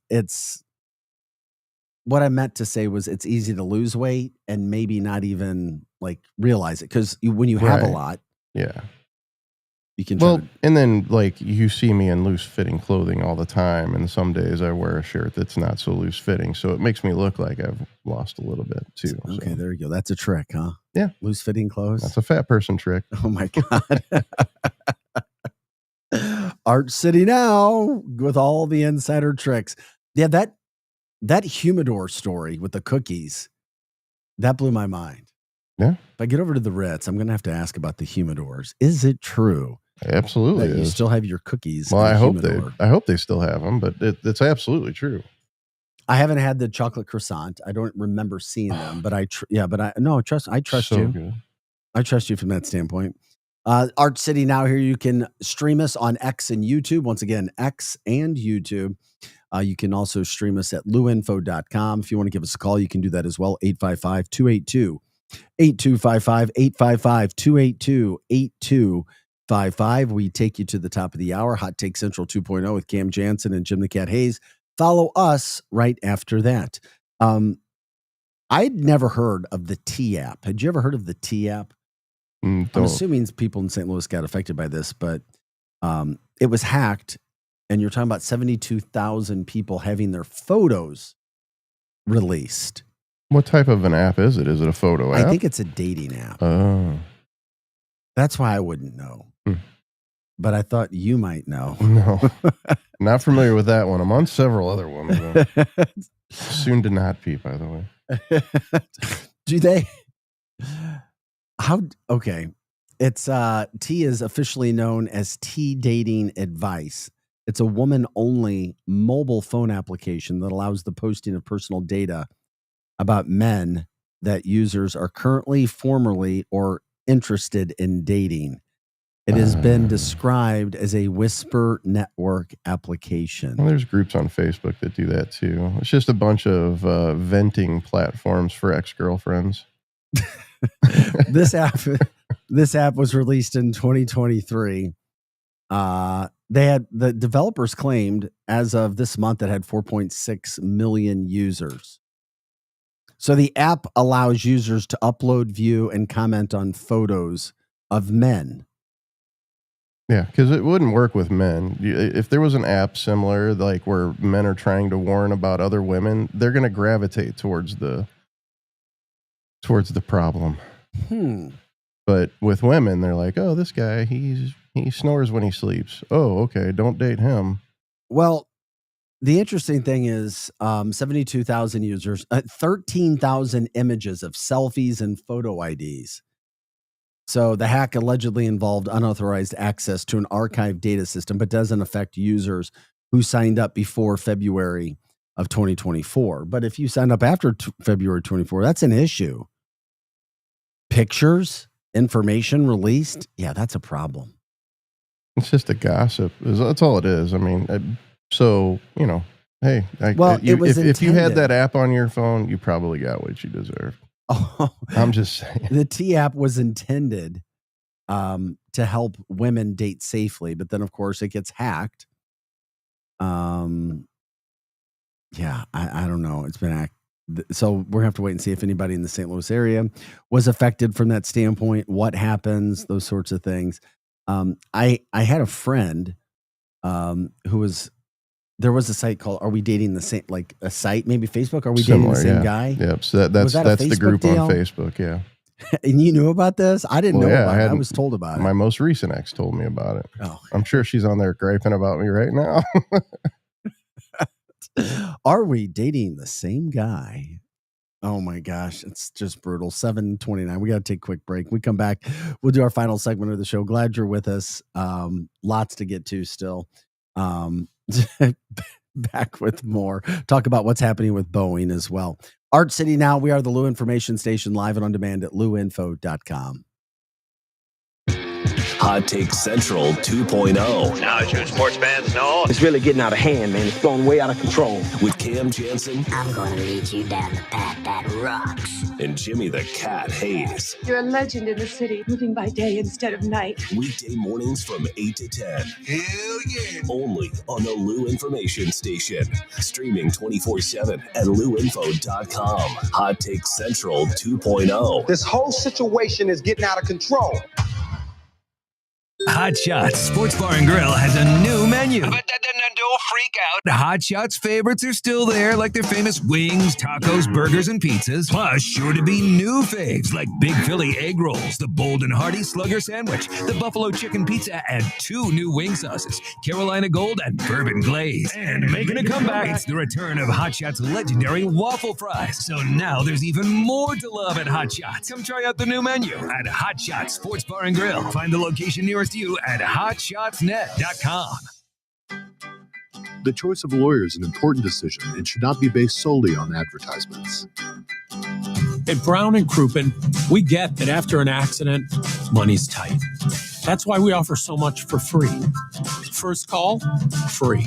what I meant to say was it's easy to lose weight and maybe not even like realize it, because when you have a Right. lot, Yeah. you can. Well, and then like you see me in loose fitting clothing all the time, and some days I wear a shirt that's not so loose fitting, so it makes me look like I've lost a little bit too. Okay, So there you go. That's a trick, huh? Yeah. Loose fitting clothes. that's a fat person trick. Oh my God. Art City now with all the insider tricks. Yeah, that humidor story with the cookies, that blew my mind. Yeah. If I get over to the Ritz, I'm going to have to ask about the humidors. Is it true Absolutely. that you is. still have your cookies? Well, in a I hope they still have them, but it's absolutely true. I haven't had the chocolate croissant. I don't remember seeing them, but I trust So you. good. I trust you from that standpoint. Art City now here. You can stream us on X and YouTube. Once again, X and YouTube. You can also stream us at luinfo.com. If you want to give us a call, you can do that as well. 855-282-8255, 855-282-8255. We take you to the top of the hour. Hot Take Central 2.0 with Cam Jansen and Jim the Cat Hayes. Follow us right after that. I'd never heard of the T app. Had you ever heard of the T app? I'm assuming people in St. Louis got affected by this, but it was hacked, and you're talking about 72,000 people having their photos released. What type of an app is it? Is it a photo app? I think it's a dating app. Oh. That's why I wouldn't know. But I thought you might know. No. Not familiar with that one. I'm on several other ones. Though. Soon to not be, by the way. Do they? Okay. It's T is officially known as T Dating Advice. It's a woman-only mobile phone application that allows the posting of personal data about men that users are currently, formerly, or interested in dating. It has been described as a whisper network application. Well, there's groups on Facebook that do that too. It's just a bunch of venting platforms for ex-girlfriends. This app was released in 2023. The developers claimed as of this month it had 4.6 million users. So the app allows users to upload, view, and comment on photos of men. Yeah, because it wouldn't work with men. If there was an app similar, like where men are trying to warn about other women, they're going to gravitate towards the problem. But with women, they're like, oh, this guy, he snores when he sleeps. Oh, okay, don't date him. Well, the interesting thing is 72,000 users, 13,000 images of selfies and photo IDs. So the hack allegedly involved unauthorized access to an archive data system, but doesn't affect users who signed up before February of 2024. But if you signed up after February 24, that's an issue. Pictures, information released, yeah, that's a problem. It's just a gossip. That's all it is. I mean, so, you know, hey, if you had that app on your phone, you probably got what you deserve. Oh, I'm just saying. The T app was intended to help women date safely, but then of course it gets hacked. Yeah, I don't know. It's been hacked. So we're gonna have to wait and see if anybody in the St. Louis area was affected from that standpoint, what happens, those sorts of things. I had a friend there was a site called Are We Dating the Same, like a site, maybe Facebook? Are We Dating the Same Guy? Yep. So that's the group deal on Facebook. Yeah. And you knew about this? I didn't know about it. I was told about it. My most recent ex told me about it. Oh. I'm sure she's on there griping about me right now. Are we dating the same guy? Oh my gosh, it's just brutal. 7:29. We got to take a quick break. We come back. We'll do our final segment of the show. Glad you're with us. Lots to get to still. Back with more. Talk about what's happening with Boeing as well. Art City Now. We are the Lou Information Station, live and on demand at louinfo.com. Hot Take Central 2.0. Now, as you sports fans know, it's really getting out of hand, man. It's going way out of control. With Cam Jansen. I'm going to lead you down the path that rocks. And Jimmy the Cat Hayes. You're a legend in the city, living by day instead of night. Weekday mornings from 8 to 10. Hell yeah. Only on the Lou Information Station. Streaming 24/7 at louinfo.com. Hot Take Central 2.0. This whole situation is getting out of control. Hot Shots Sports Bar and Grill has a new menu. But don't freak out. Hot Shots favorites are still there, like their famous wings, tacos, burgers, and pizzas. Plus, sure to be new faves like Big Philly egg rolls, the Bold and Hearty Slugger sandwich, the Buffalo chicken pizza, and 2 new wing sauces, Carolina Gold and Bourbon Glaze. And making a comeback, it's the return of Hot Shots' legendary waffle fries. So now there's even more to love at Hot Shots. Come try out the new menu at Hot Shots Sports Bar and Grill. Find the location nearest you at hotshotsnet.com. The choice of a lawyer is an important decision and should not be based solely on advertisements. At Brown and Crouppen, we get that after an accident, money's tight. That's why we offer so much for free. First call, free.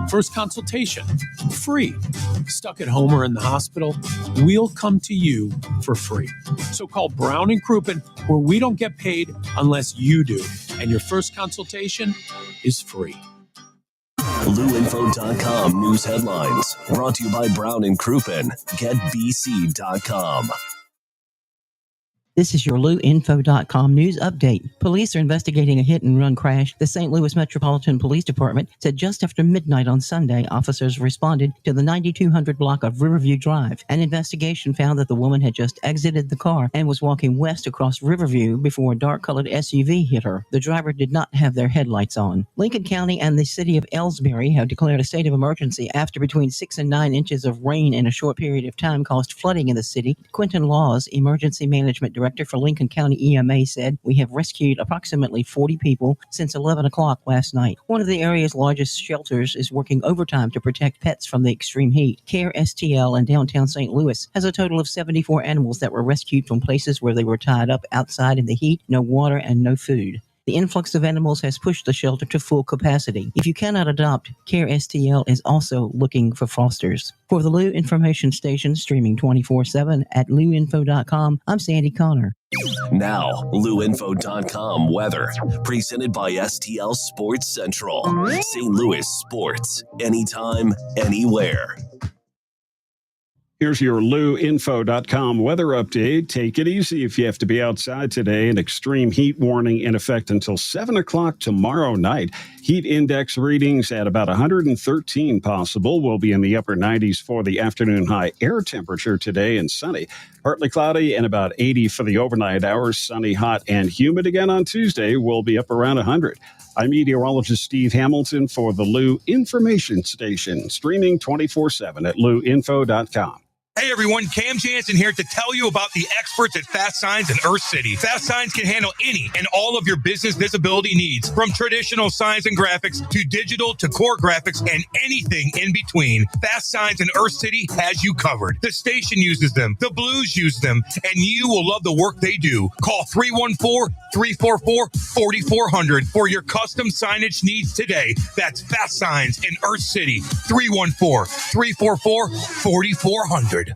First consultation, free. Stuck at home or in the hospital, we'll come to you for free. So call Brown and Crouppen, where we don't get paid unless you do. And your first consultation is free. LouInfo.com news headlines. Brought to you by Brown and Crouppen. GetBC.com. This is your LouInfo.com news update. Police are investigating a hit-and-run crash. The St. Louis Metropolitan Police Department said just after midnight on Sunday, officers responded to the 9200 block of Riverview Drive. An investigation found that the woman had just exited the car and was walking west across Riverview before a dark-colored SUV hit her. The driver did not have their headlights on. Lincoln County and the city of Ellsbury have declared a state of emergency after between 6 and 9 inches of rain in a short period of time caused flooding in the city. Quentin Laws, Emergency Management Director for Lincoln County EMA, said, "We have rescued approximately 40 people since 11 o'clock last night. One of the area's largest shelters is working overtime to protect pets from the extreme heat. CARE STL in downtown St. Louis has a total of 74 animals that were rescued from places where they were tied up outside in the heat, no water, and no food. The influx of animals has pushed the shelter to full capacity. If you cannot adopt, CARE STL is also looking for fosters." For the Lou Information Station, streaming 24/7 at louinfo.com, I'm Sandy Connor. Now, LouInfo.com weather. Presented by STL Sports Central. St. Louis sports. Anytime, anywhere. Here's your LouInfo.com weather update. Take it easy if you have to be outside today. An extreme heat warning in effect until 7 o'clock tomorrow night. Heat index readings at about 113 possible. We'll be in the upper 90s for the afternoon high air temperature today and sunny. Partly cloudy and about 80 for the overnight hours. Sunny, hot, and humid again on Tuesday. We'll be up around 100. I'm meteorologist Steve Hamilton for the Lou Information Station, streaming 24/7 at louinfo.com. Hey everyone, Cam Jansen here to tell you about the experts at Fast Signs in Earth City. Fast Signs can handle any and all of your business visibility needs, from traditional signs and graphics to digital to core graphics and anything in between. Fast Signs in Earth City has you covered. The station uses them, the Blues use them, and you will love the work they do. Call 314-4400 for your custom signage needs today. That's Fast Signs in Earth City. 314-344-4400.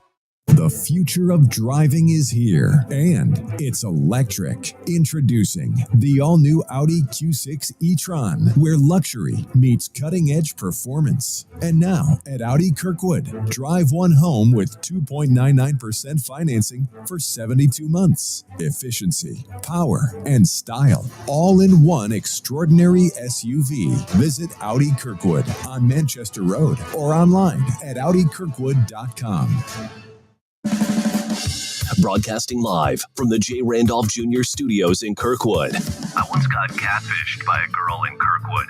The future of driving is here, and it's electric. Introducing the all-new Audi Q6 e-tron, where luxury meets cutting-edge performance. And now, at Audi Kirkwood, drive one home with 2.99% financing for 72 months. Efficiency, power, and style, all in one extraordinary SUV. Visit Audi Kirkwood on Manchester Road or online at AudiKirkwood.com. Broadcasting live from the J. Randolph Jr. Studios in Kirkwood. I once got catfished by a girl in Kirkwood.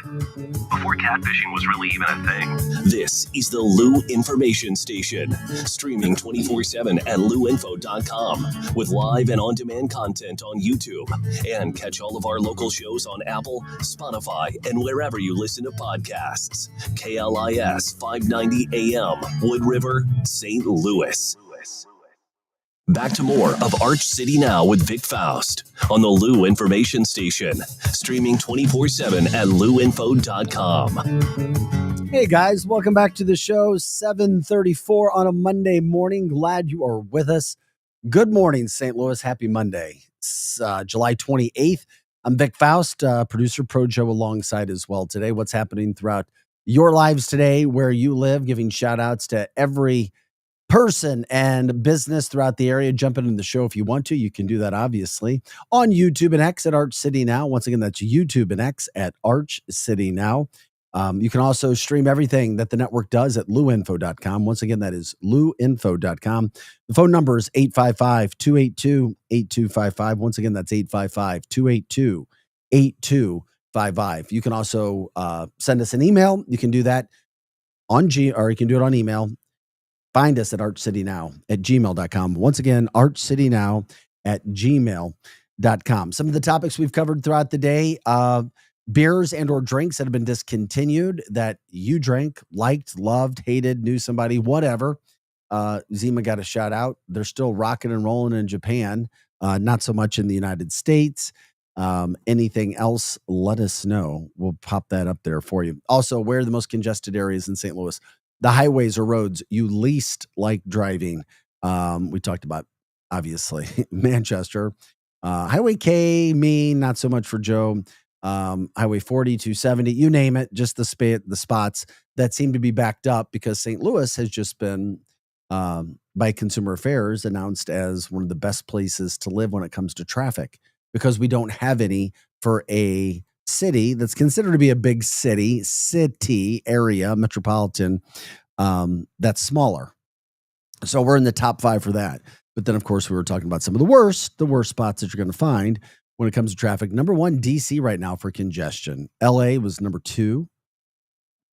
Before catfishing was really even a thing. This is the Lou Information Station. Streaming 24/7 at LouInfo.com with live and on-demand content on YouTube. And catch all of our local shows on Apple, Spotify, and wherever you listen to podcasts. KLIS 590 AM, Wood River, St. Louis. Back to more of Arch City Now with Vic Faust on the Lou Information Station. Streaming 24/7 at LouInfo.com. Hey guys, welcome back to the show. 7:34 on a Monday morning. Glad you are with us. Good morning, St. Louis. Happy Monday. It's July 28th. I'm Vic Faust, producer Projo alongside as well today. What's happening throughout your lives today, where you live, giving shout outs to every person and business throughout the area. Jump into the show if you want to. You can do that, obviously, on YouTube and X at Arch City Now. Once again, that's YouTube and X at Arch City Now. You can also stream everything that the network does at LouInfo.com. Once again, that is LouInfo.com. The phone number is 855-282-8255. Once again, that's 855-282-8255. You can also send us an email. You can do that on or you can do it on email. Find us at archcitynow at gmail.com. Once again, archcitynow at gmail.com. Some of the topics we've covered throughout the day, beers and or drinks that have been discontinued that you drank, liked, loved, hated, knew somebody, whatever. Zima got a shout out. They're still rocking and rolling in Japan, not so much in the United States. Anything else, let us know. We'll pop that up there for you. Also, where are the most congested areas in St. Louis? The highways or roads you least like driving. We talked about, obviously, Manchester. Highway K, me, not so much for Joe. Highway 40, 270, you name it, just the spots that seem to be backed up because St. Louis has just been, by Consumer Affairs, announced as one of the best places to live when it comes to traffic because we don't have any for a city that's considered to be a big city area, metropolitan, that's smaller. So we're in the top 5 for that. But then, of course, we were talking about some of the worst spots that you're going to find when it comes to traffic. Number 1, DC right now for congestion. LA was number 2.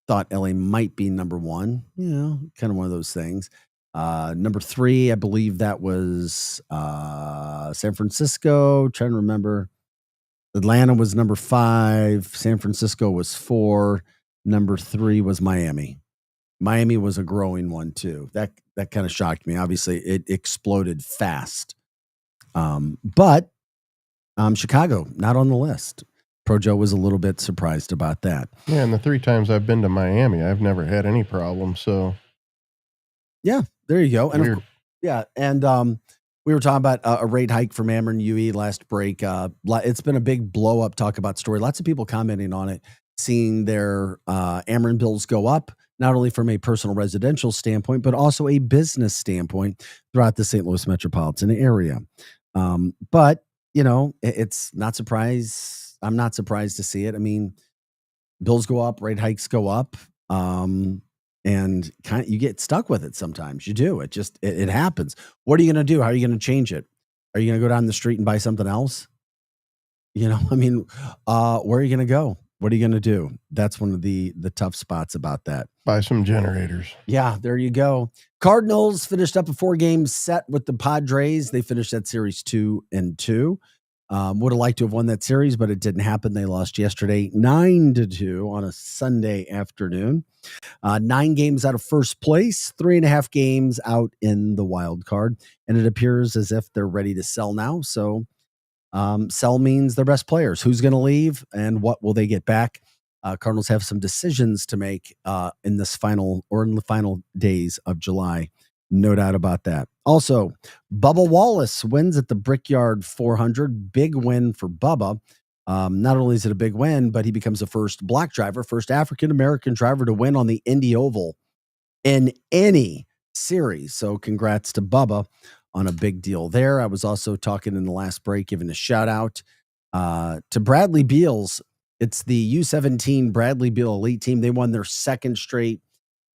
Thought LA might be number 1. You know, kind of one of those things. Number 3, I believe that was San Francisco. Trying to remember. Atlanta was number 5. San Francisco was 4. Number 3 was Miami. Miami was a growing one too. That kind of shocked me. Obviously, it exploded fast. But Chicago, not on the list. Projo was a little bit surprised about that. Yeah, and the 3 times I've been to Miami, I've never had any problems. So, yeah, there you go. And we were talking about a rate hike from Ameren UE last break. It's been a big blow up talk about story. Lots of people commenting on it, seeing their Ameren bills go up, not only from a personal residential standpoint, but also a business standpoint throughout the St. Louis metropolitan area. But, you know, it's not surprised. I'm not surprised to see it. I mean, bills go up, rate hikes go up. And you get stuck with it sometimes. You do. It happens. What are you going to do? How are you going to change it? Are you going to go down the street and buy something else? You know, I mean, where are you going to go? What are you going to do? That's one of the tough spots about that. Buy some generators. Yeah, there you go. Cardinals finished up a 4-game set with the Padres. They finished that series 2-2. Would have liked to have won that series, but it didn't happen. They lost yesterday 9-2 on a Sunday afternoon. 9 games out of first place, 3.5 games out in the wild card. And it appears as if they're ready to sell now. So Sell means their best players. Who's going to leave and what will they get back? Cardinals have some decisions to make in the final days of July. No doubt about that. Also, Bubba Wallace wins at the Brickyard 400. Big win for Bubba. Not only is it a big win, but he becomes the first black driver, first African-American driver to win on the Indy Oval in any series. So congrats to Bubba on a big deal there. I was also talking in the last break, giving a shout out to Bradley Beals. It's the U17 Bradley Beal Elite Team. They won their second straight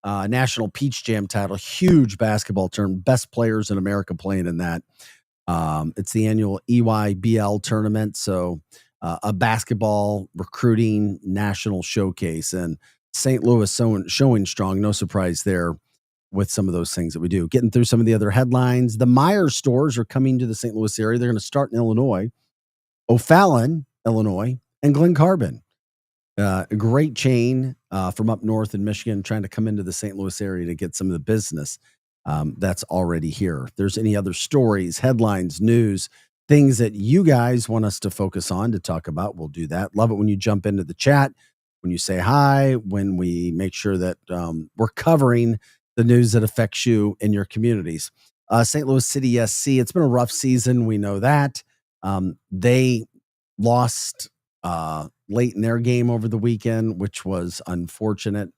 National Peach Jam title. Huge basketball tournament. Best players in America playing in that. It's the annual EYBL tournament. So a basketball recruiting national showcase. And St. Louis showing strong. No surprise there with some of those things that we do. Getting through some of the other headlines. The Meijer stores are coming to the St. Louis area. They're going to start in Illinois, O'Fallon, Illinois, and Glen Carbon. A great chain from up north in Michigan trying to come into the St. Louis area to get some of the business that's already here. If there's any other stories, headlines, news, things that you guys want us to focus on to talk about, we'll do that. Love it when you jump into the chat, when you say hi, when we make sure that we're covering the news that affects you in your communities. St. Louis City SC, it's been a rough season. We know that. They lost late in their game over the weekend, which was unfortunate.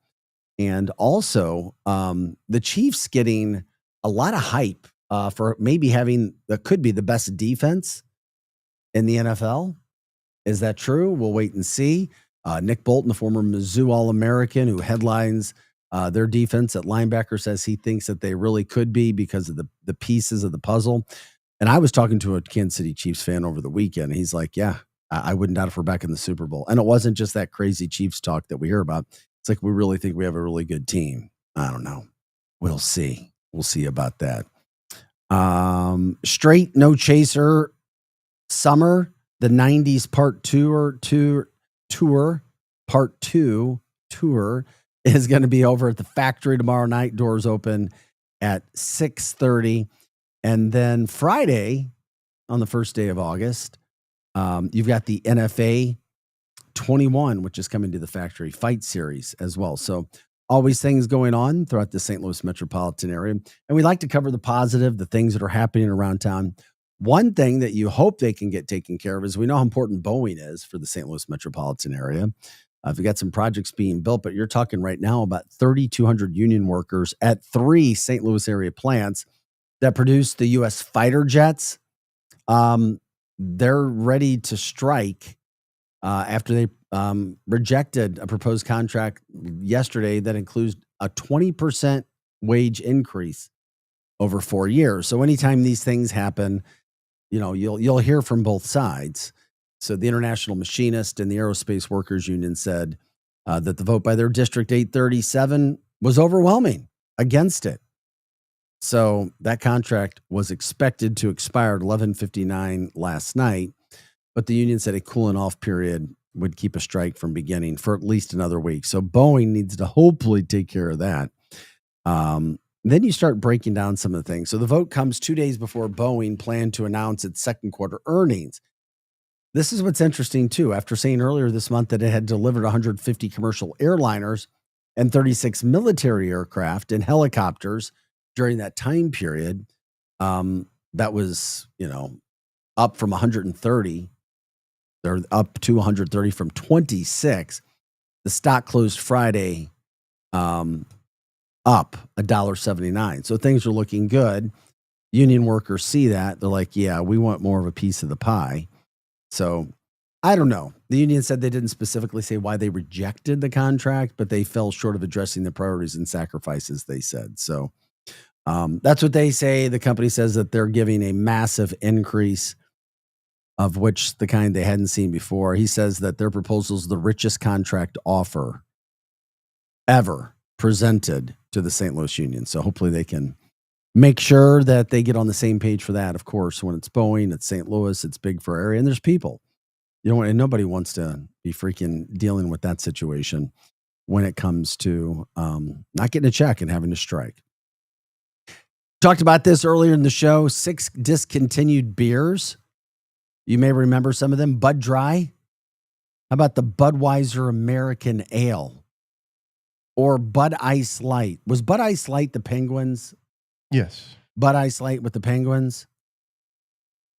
And also the Chiefs getting a lot of hype for maybe having that could be the best defense in the NFL. Is that true? We'll wait and see. Nick Bolton, the former Mizzou All-American who headlines their defense at linebacker, says he thinks that they really could be because of the pieces of the puzzle. And I was talking to a Kansas City Chiefs fan over the weekend. And he's like, yeah, I wouldn't doubt if we're back in the Super Bowl. And it wasn't just that crazy Chiefs talk that we hear about. It's like, we really think we have a really good team. I don't know. We'll see. We'll see about that. Straight No Chaser Summer, the 90s Part 2 tour is going to be over at the Factory tomorrow night. Doors open at 6:30. And then Friday, on the first day of August, you've got the NFA 21, which is coming to the Factory Fight Series as well. So always things going on throughout the St. Louis metropolitan area. And we like to cover the positive, the things that are happening around town. One thing that you hope they can get taken care of is we know how important Boeing is for the St. Louis metropolitan area. We've got some projects being built, but you're talking right now about 3,200 union workers at 3 St. Louis area plants that produce the U.S. fighter jets. They're ready to strike after they rejected a proposed contract yesterday that includes a 20% wage increase over 4 years. So anytime these things happen, you'll hear from both sides. So the International Machinist and the Aerospace Workers Union said that the vote by their District 837 was overwhelming against it. So that contract was expected to expire at 11:59 last night, but the union said a cooling off period would keep a strike from beginning for at least another week. So Boeing needs to hopefully take care of that. Then you start breaking down some of the things. So the vote comes 2 days before Boeing planned to announce its second quarter earnings. This is what's interesting, too. After saying earlier this month that it had delivered 150 commercial airliners and 36 military aircraft and helicopters during that time period, that was, up from 130. They're up to 130 from 26. The stock closed Friday up $1.79. So things are looking good. Union workers see that. They're like, yeah, we want more of a piece of the pie. So I don't know. The union said they didn't specifically say why they rejected the contract, but they fell short of addressing the priorities and sacrifices, they said. So that's what they say. The company says that they're giving a massive increase, of which the kind they hadn't seen before. He says that their proposal is the richest contract offer ever presented to the St. Louis Union. So hopefully they can make sure that they get on the same page for that. Of course, when it's Boeing, it's St. Louis, it's big for area, and there's people. And nobody wants to be freaking dealing with that situation when it comes to not getting a check and having to strike. Talked about this earlier in the show. 6 discontinued beers You may remember some of them. Bud Dry. How about the Budweiser American Ale? Or Bud Ice Light. Was Bud Ice Light the Penguins? Yes. Bud Ice Light with the Penguins.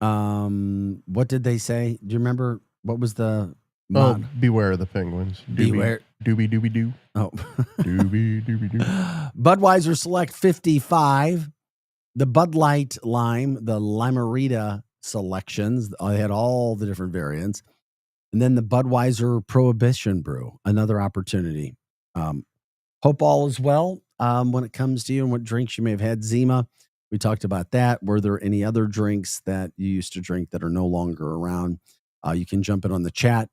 What did they say? Do you remember what was the beware the Penguins. Beware. Doobie doobie doo. Oh. Doobie doobie doo. Budweiser Select 55. The Bud Light Lime, the Limerita selections. I had all the different variants. And then the Budweiser Prohibition Brew, another opportunity. Hope all is well when it comes to you and what drinks you may have had. Zima, we talked about that. Were there any other drinks that you used to drink that are no longer around? You can jump in on the chat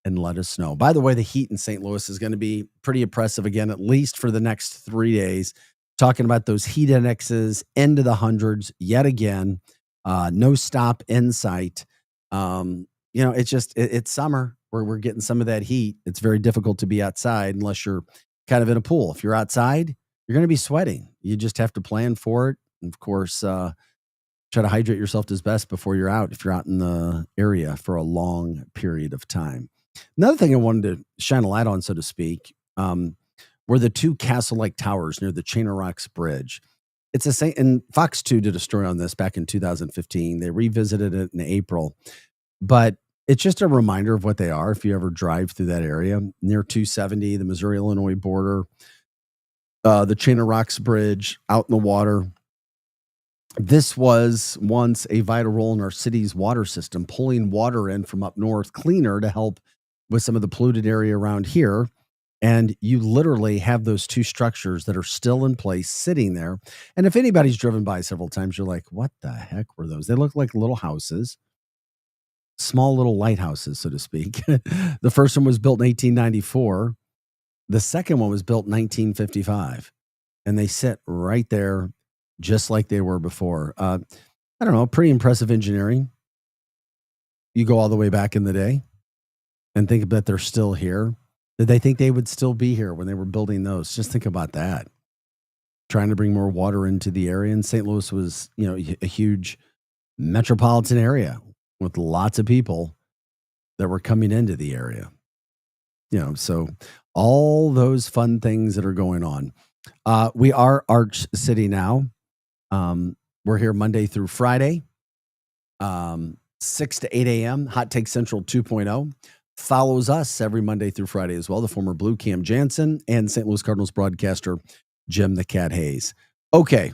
and let us know. By the way, the heat in St. Louis is going to be pretty oppressive again, at least for the next 3 days. Talking about those heat indexes into the hundreds yet again. No stop in sight. It's summer where we're getting some of that heat. It's very difficult to be outside unless you're kind of in a pool. If you're outside, you're going to be sweating. You just have to plan for it. And of course, try to hydrate yourself as best before you're out, if you're out in the area for a long period of time. Another thing I wanted to shine a light on, so to speak, were the two castle-like towers near the Chain of Rocks Bridge. It's the same, and Fox 2 did a story on this back in 2015. They revisited it in April, but it's just a reminder of what they are if you ever drive through that area near 270, the Missouri-Illinois border, the Chain of Rocks Bridge out in the water. This was once a vital role in our city's water system, pulling water in from up north cleaner to help with some of the polluted area around here. And you literally have those two structures that are still in place sitting there. And if anybody's driven by several times, you're like, what the heck were those? They look like little houses, small little lighthouses, so to speak. The first one was built in 1894. The second one was built in 1955. And they sit right there just like they were before. I don't know, pretty impressive engineering. You go all the way back in the day and think that they're still here. Did they think they would still be here when they were building those? Just think about that. Trying to bring more water into the area. And St. Louis was, a huge metropolitan area with lots of people that were coming into the area. So all those fun things that are going on. We are Arch City now. We're here Monday through Friday, 6 to 8 a.m. Hot Take Central 2.0. Follows us every Monday through Friday as well. The former Blue Cam Jansen and St. Louis Cardinals broadcaster Jim the Cat Hayes. Okay.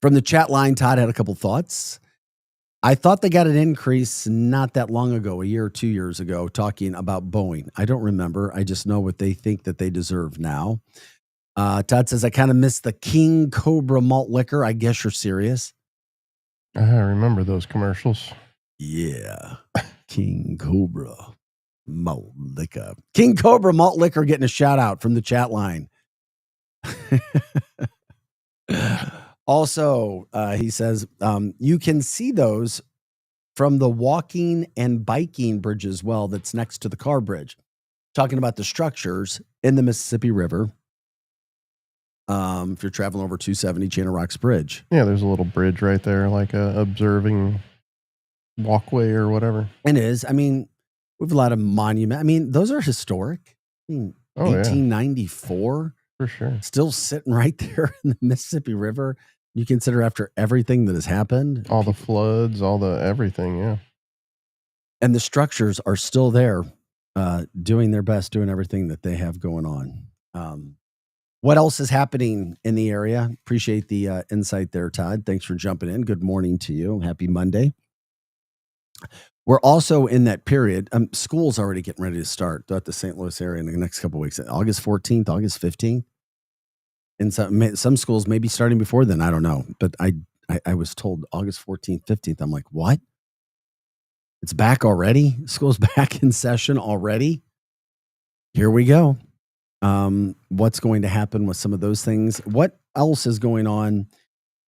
From the chat line, Todd had a couple thoughts. I thought they got an increase not that long ago, a year or 2 years ago, talking about Boeing. I don't remember. I just know what they think that they deserve now. Todd says, I kind of miss the King Cobra malt liquor. I guess you're serious. I remember those commercials. Yeah. King Cobra malt liquor. King Cobra malt liquor getting a shout out from the chat line. Also, he says, you can see those from the walking and biking bridge as well that's next to the car bridge. Talking about the structures in the Mississippi River. If you're traveling over 270 Chain of Rocks Bridge. Yeah, there's a little bridge right there, like a observing walkway or whatever. It is. I mean, we have a lot of monuments. I mean, those are historic. I mean, 1894. For sure. Still sitting right there in the Mississippi River. You consider after everything that has happened. All the floods, all the everything, yeah. And the structures are still there, doing their best, doing everything that they have going on. What else is happening in the area? Appreciate the insight there, Todd. Thanks for jumping in. Good morning to you. Happy Monday. We're also in that period. School's already getting ready to start throughout the St. Louis area in the next couple of weeks. August 14th, August 15th. And some schools may be starting before then. I don't know. But I was told August 14th, 15th. I'm like, what? It's back already? School's back in session already? Here we go. What's going to happen with some of those things? What else is going on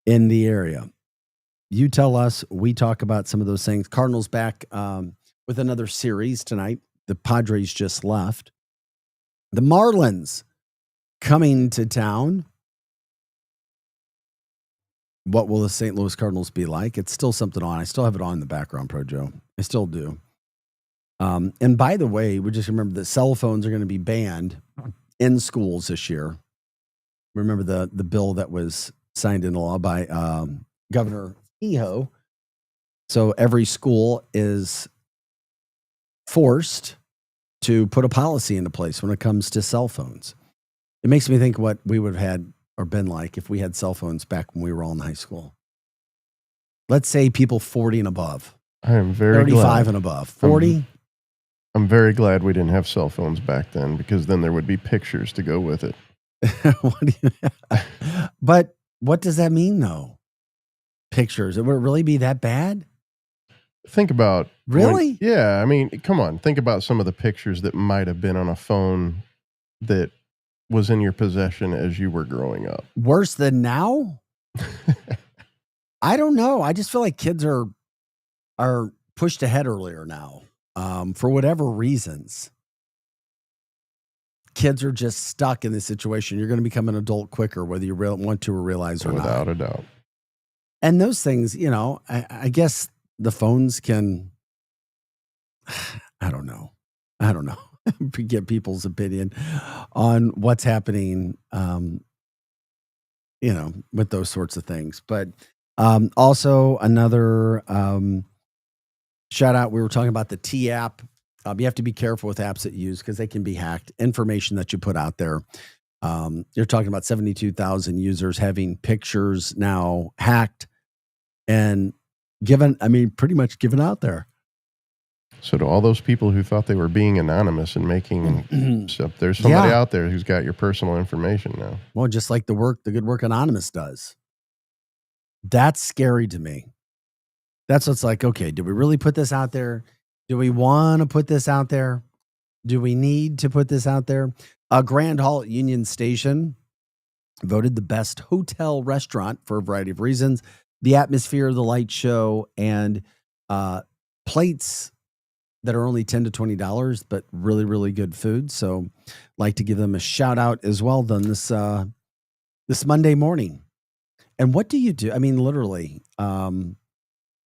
in the area? You tell us. We talk about some of those things. Cardinals back with another series tonight. The Padres just left. The Marlins coming to town. what will the St. Louis Cardinals be like? It's still something on. I still have it on in the background, Projo. I still do. And by the way, we just remember that cell phones are going to be banned in schools this year. Remember the bill that was signed into law by Governor Kehoe. So every school is forced to put a policy into place when it comes to cell phones. It makes me think what we would have had or been like if we had cell phones back when we were all in high school. Let's say people 40 and above. I am very 35 glad. and above. 40? I'm very glad we didn't have cell phones back then, because then there would be pictures to go with it. But what does that mean, though? Pictures. Would it really be that bad? Think about... Really? Yeah, I mean, come on. Think about some of the pictures that might have been on a phone that was in your possession as you were growing up. Worse than now? I don't know. I just feel like kids are pushed ahead earlier now, for whatever reasons. Kids are just stuck in this situation. You're going to become an adult quicker, whether you want to or realize or not. Without a doubt. And those things, I guess the phones can, I don't know, get people's opinion on what's happening, with those sorts of things. But also another shout out, we were talking about the T app. You have to be careful with apps that you use because they can be hacked. Information that you put out there. You're talking about 72,000 users having pictures now hacked and pretty much given out there. So to all those people who thought they were being anonymous and making stuff, there's somebody out there who's got your personal information now. Well, just like the good work Anonymous does. That's scary to me. That's what's like, okay, do we really put this out there? Do we want to put this out there? Do we need to put this out there? Grand Hall at Union Station voted the best hotel restaurant for a variety of reasons. The atmosphere, the light show, and plates that are only $10 to $20, but really, really good food. So like to give them a shout out as well done this Monday morning. And what do you do? I mean, literally, a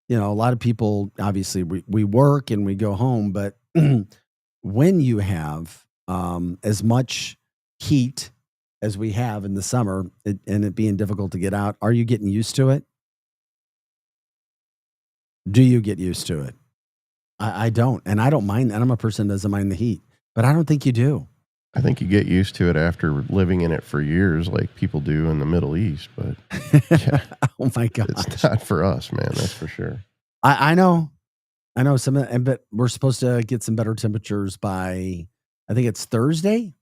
lot of people, obviously we work and we go home, but when you have as much heat as we have in the summer and it being difficult to get out, are you getting used to it? Do you get used to it? I don't. And I don't mind that. I'm a person that doesn't mind the heat, but I don't think you do. I think you get used to it after living in it for years, like people do in the Middle East. But yeah, oh my God, it's not for us, man. That's for sure. I know some, but we're supposed to get some better temperatures by, I think it's Thursday.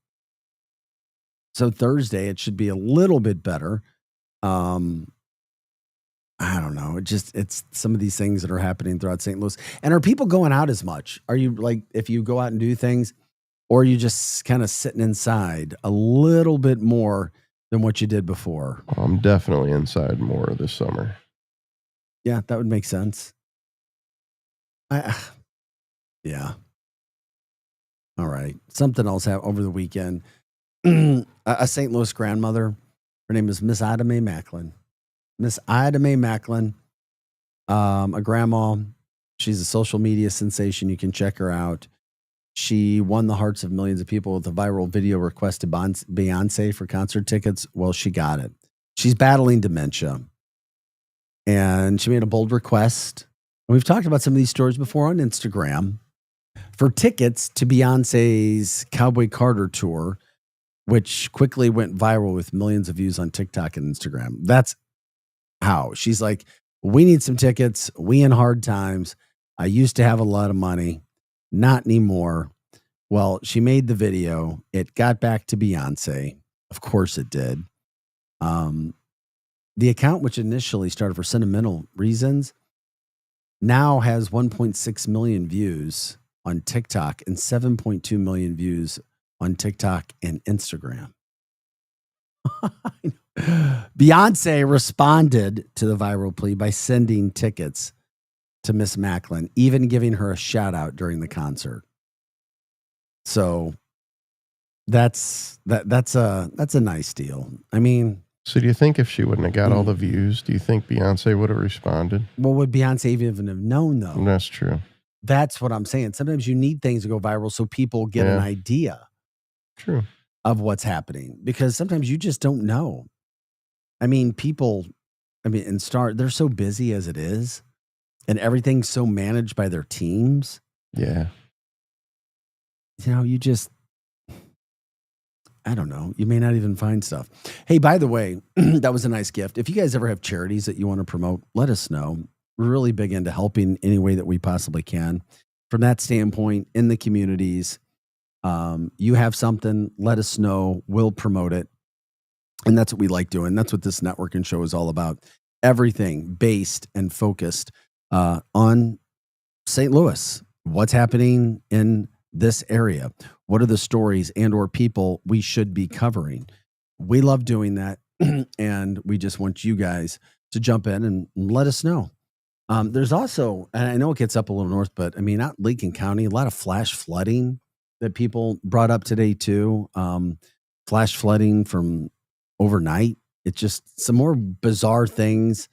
So Thursday, it should be a little bit better. I don't know. It's some of these things that are happening throughout St. Louis. And are people going out as much? Are you like, if you go out and do things, or are you just kind of sitting inside a little bit more than what you did before? I'm definitely inside more this summer. Yeah, that would make sense. Yeah. All right. Something else happened over the weekend. A St. Louis grandmother, her name is Miss Ida Mae Macklin. Miss Ida Mae Macklin, a grandma. She's a social media sensation. You can check her out. She won the hearts of millions of people with a viral video request to Beyonce for concert tickets. Well, she got it. She's battling dementia. And she made a bold request. And we've talked about some of these stories before on Instagram for tickets to Beyonce's Cowboy Carter tour, which quickly went viral with millions of views on TikTok and Instagram. That's how she's like, we need some tickets. We in hard times. I used to have a lot of money. Not anymore. Well, she made the video. It got back to Beyonce. Of course it did. The account, which initially started for sentimental reasons, now has 1.6 million views on TikTok and 7.2 million views on TikTok and Instagram. Beyonce responded to the viral plea by sending tickets to Miss Macklin, even giving her a shout out during the concert. So that's a nice deal. I mean, So do you think if she wouldn't have got all the views, do you think Beyonce would have responded? Well, would Beyonce even have known, though? That's true. That's what I'm saying. Sometimes you need things to go viral so people get an idea of what's happening, because sometimes you just don't know. I mean, people, they're so busy as it is, and everything's so managed by their teams. Yeah. You just, I don't know. You may not even find stuff. Hey, by the way, that was a nice gift. If you guys ever have charities that you want to promote, let us know. We're really big into helping any way that we possibly can. From that standpoint, in the communities, you have something, let us know. We'll promote it. And that's what we like doing. That's what this networking show is all about. Everything based and focused on St. Louis. What's happening in this area? What are the stories and or people we should be covering? We love doing that. And we just want you guys to jump in and let us know. There's also, and I know it gets up a little north, but out in Lincoln County, a lot of flash flooding that people brought up today too. Flash flooding from overnight. It's just some more bizarre things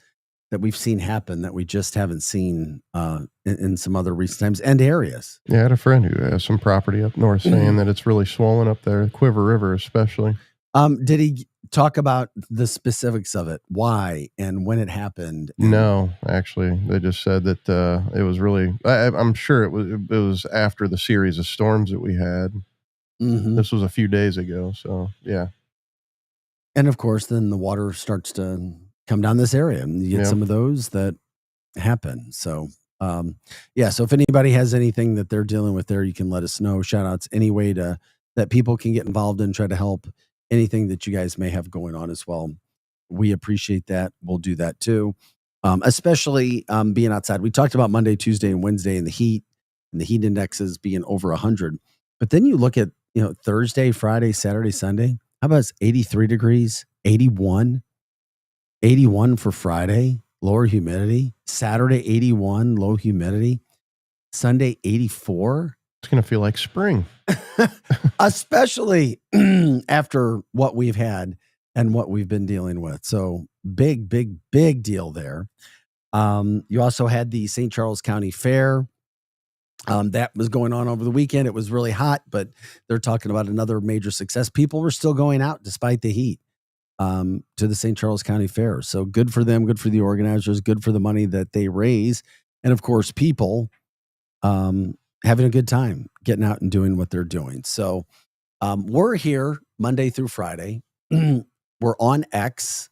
that we've seen happen that we just haven't seen in some other recent times and areas. Yeah, I had a friend who has some property up north saying that it's really swollen up there, Quiver River especially. Did he talk about the specifics of it, why and when it happened? No, actually, they just said that it was really. I'm sure it was after the series of storms that we had. Mm-hmm. This was a few days ago, so yeah. And of course, then the water starts to come down this area, and you get some of those that happen. So, so if anybody has anything that they're dealing with there, you can let us know. Shout outs any way that people can get involved and try to help. Anything that you guys may have going on as well. We appreciate that. We'll do that too. Especially being outside. We talked about Monday, Tuesday, and Wednesday and the heat indexes being over 100. But then you look at, Thursday, Friday, Saturday, Sunday. How about it's 83 degrees, 81 for Friday, lower humidity. Saturday, 81, low humidity. Sunday, 84. It's going to feel like spring. Especially after what we've had and what we've been dealing with. So big deal there. You also had the St. Charles County Fair. That was going on over the weekend. It was really hot, but they're talking about another major success. People were still going out despite the heat to the St. Charles County Fair. So good for them, good for the organizers, good for the money that they raise. And of course, people having a good time getting out and doing what they're doing. So we're here Monday through Friday. We're on X.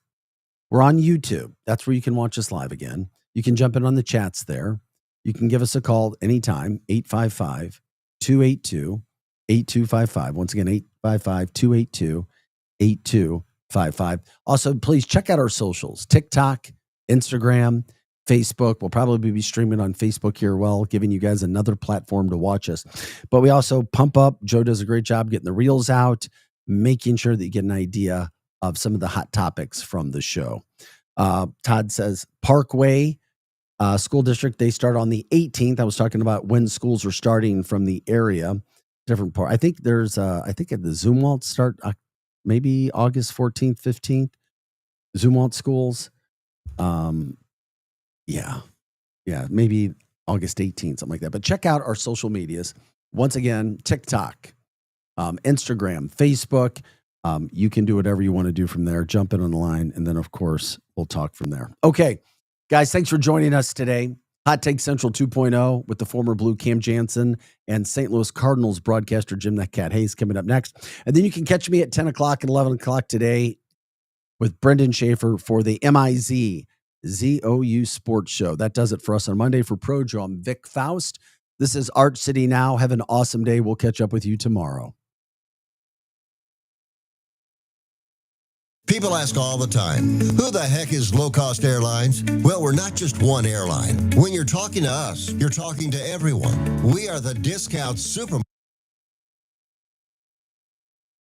We're on YouTube. That's where you can watch us live again. You can jump in on the chats there. You can give us a call anytime, 855-282-8255. Once again, 855-282-8255. Also, please check out our socials, TikTok, Instagram, Facebook. We'll probably be streaming on Facebook here, giving you guys another platform to watch us. But we also pump up. Joe does a great job getting the reels out, making sure that you get an idea of some of the hot topics from the show. Todd says Parkway School District, they start on the 18th. I was talking about when schools are starting from the area. Different part. I think there's, at the Zumwalt start maybe August 14th, 15th. Zumwalt schools. Yeah, maybe August 18th, something like that. But check out our social medias. Once again, TikTok, Instagram, Facebook. You can do whatever you want to do from there. Jump in on the line, and then, of course, we'll talk from there. Okay, guys, thanks for joining us today. Hot Take Central 2.0 with the former Blue Cam Jansen and St. Louis Cardinals broadcaster Jim "That Cat" Hayes coming up next. And then you can catch me at 10 o'clock and 11 o'clock today with Brendan Schaefer for the MIZ-ZOU Sports Show. That does it for us on Monday. For Projo, I'm Vic Faust. This is Art City Now. Have an awesome day. We'll catch up with you tomorrow. People ask all the time, who the heck is Low Cost Airlines? Well, we're not just one airline. When you're talking to us, you're talking to everyone. We are the discount super.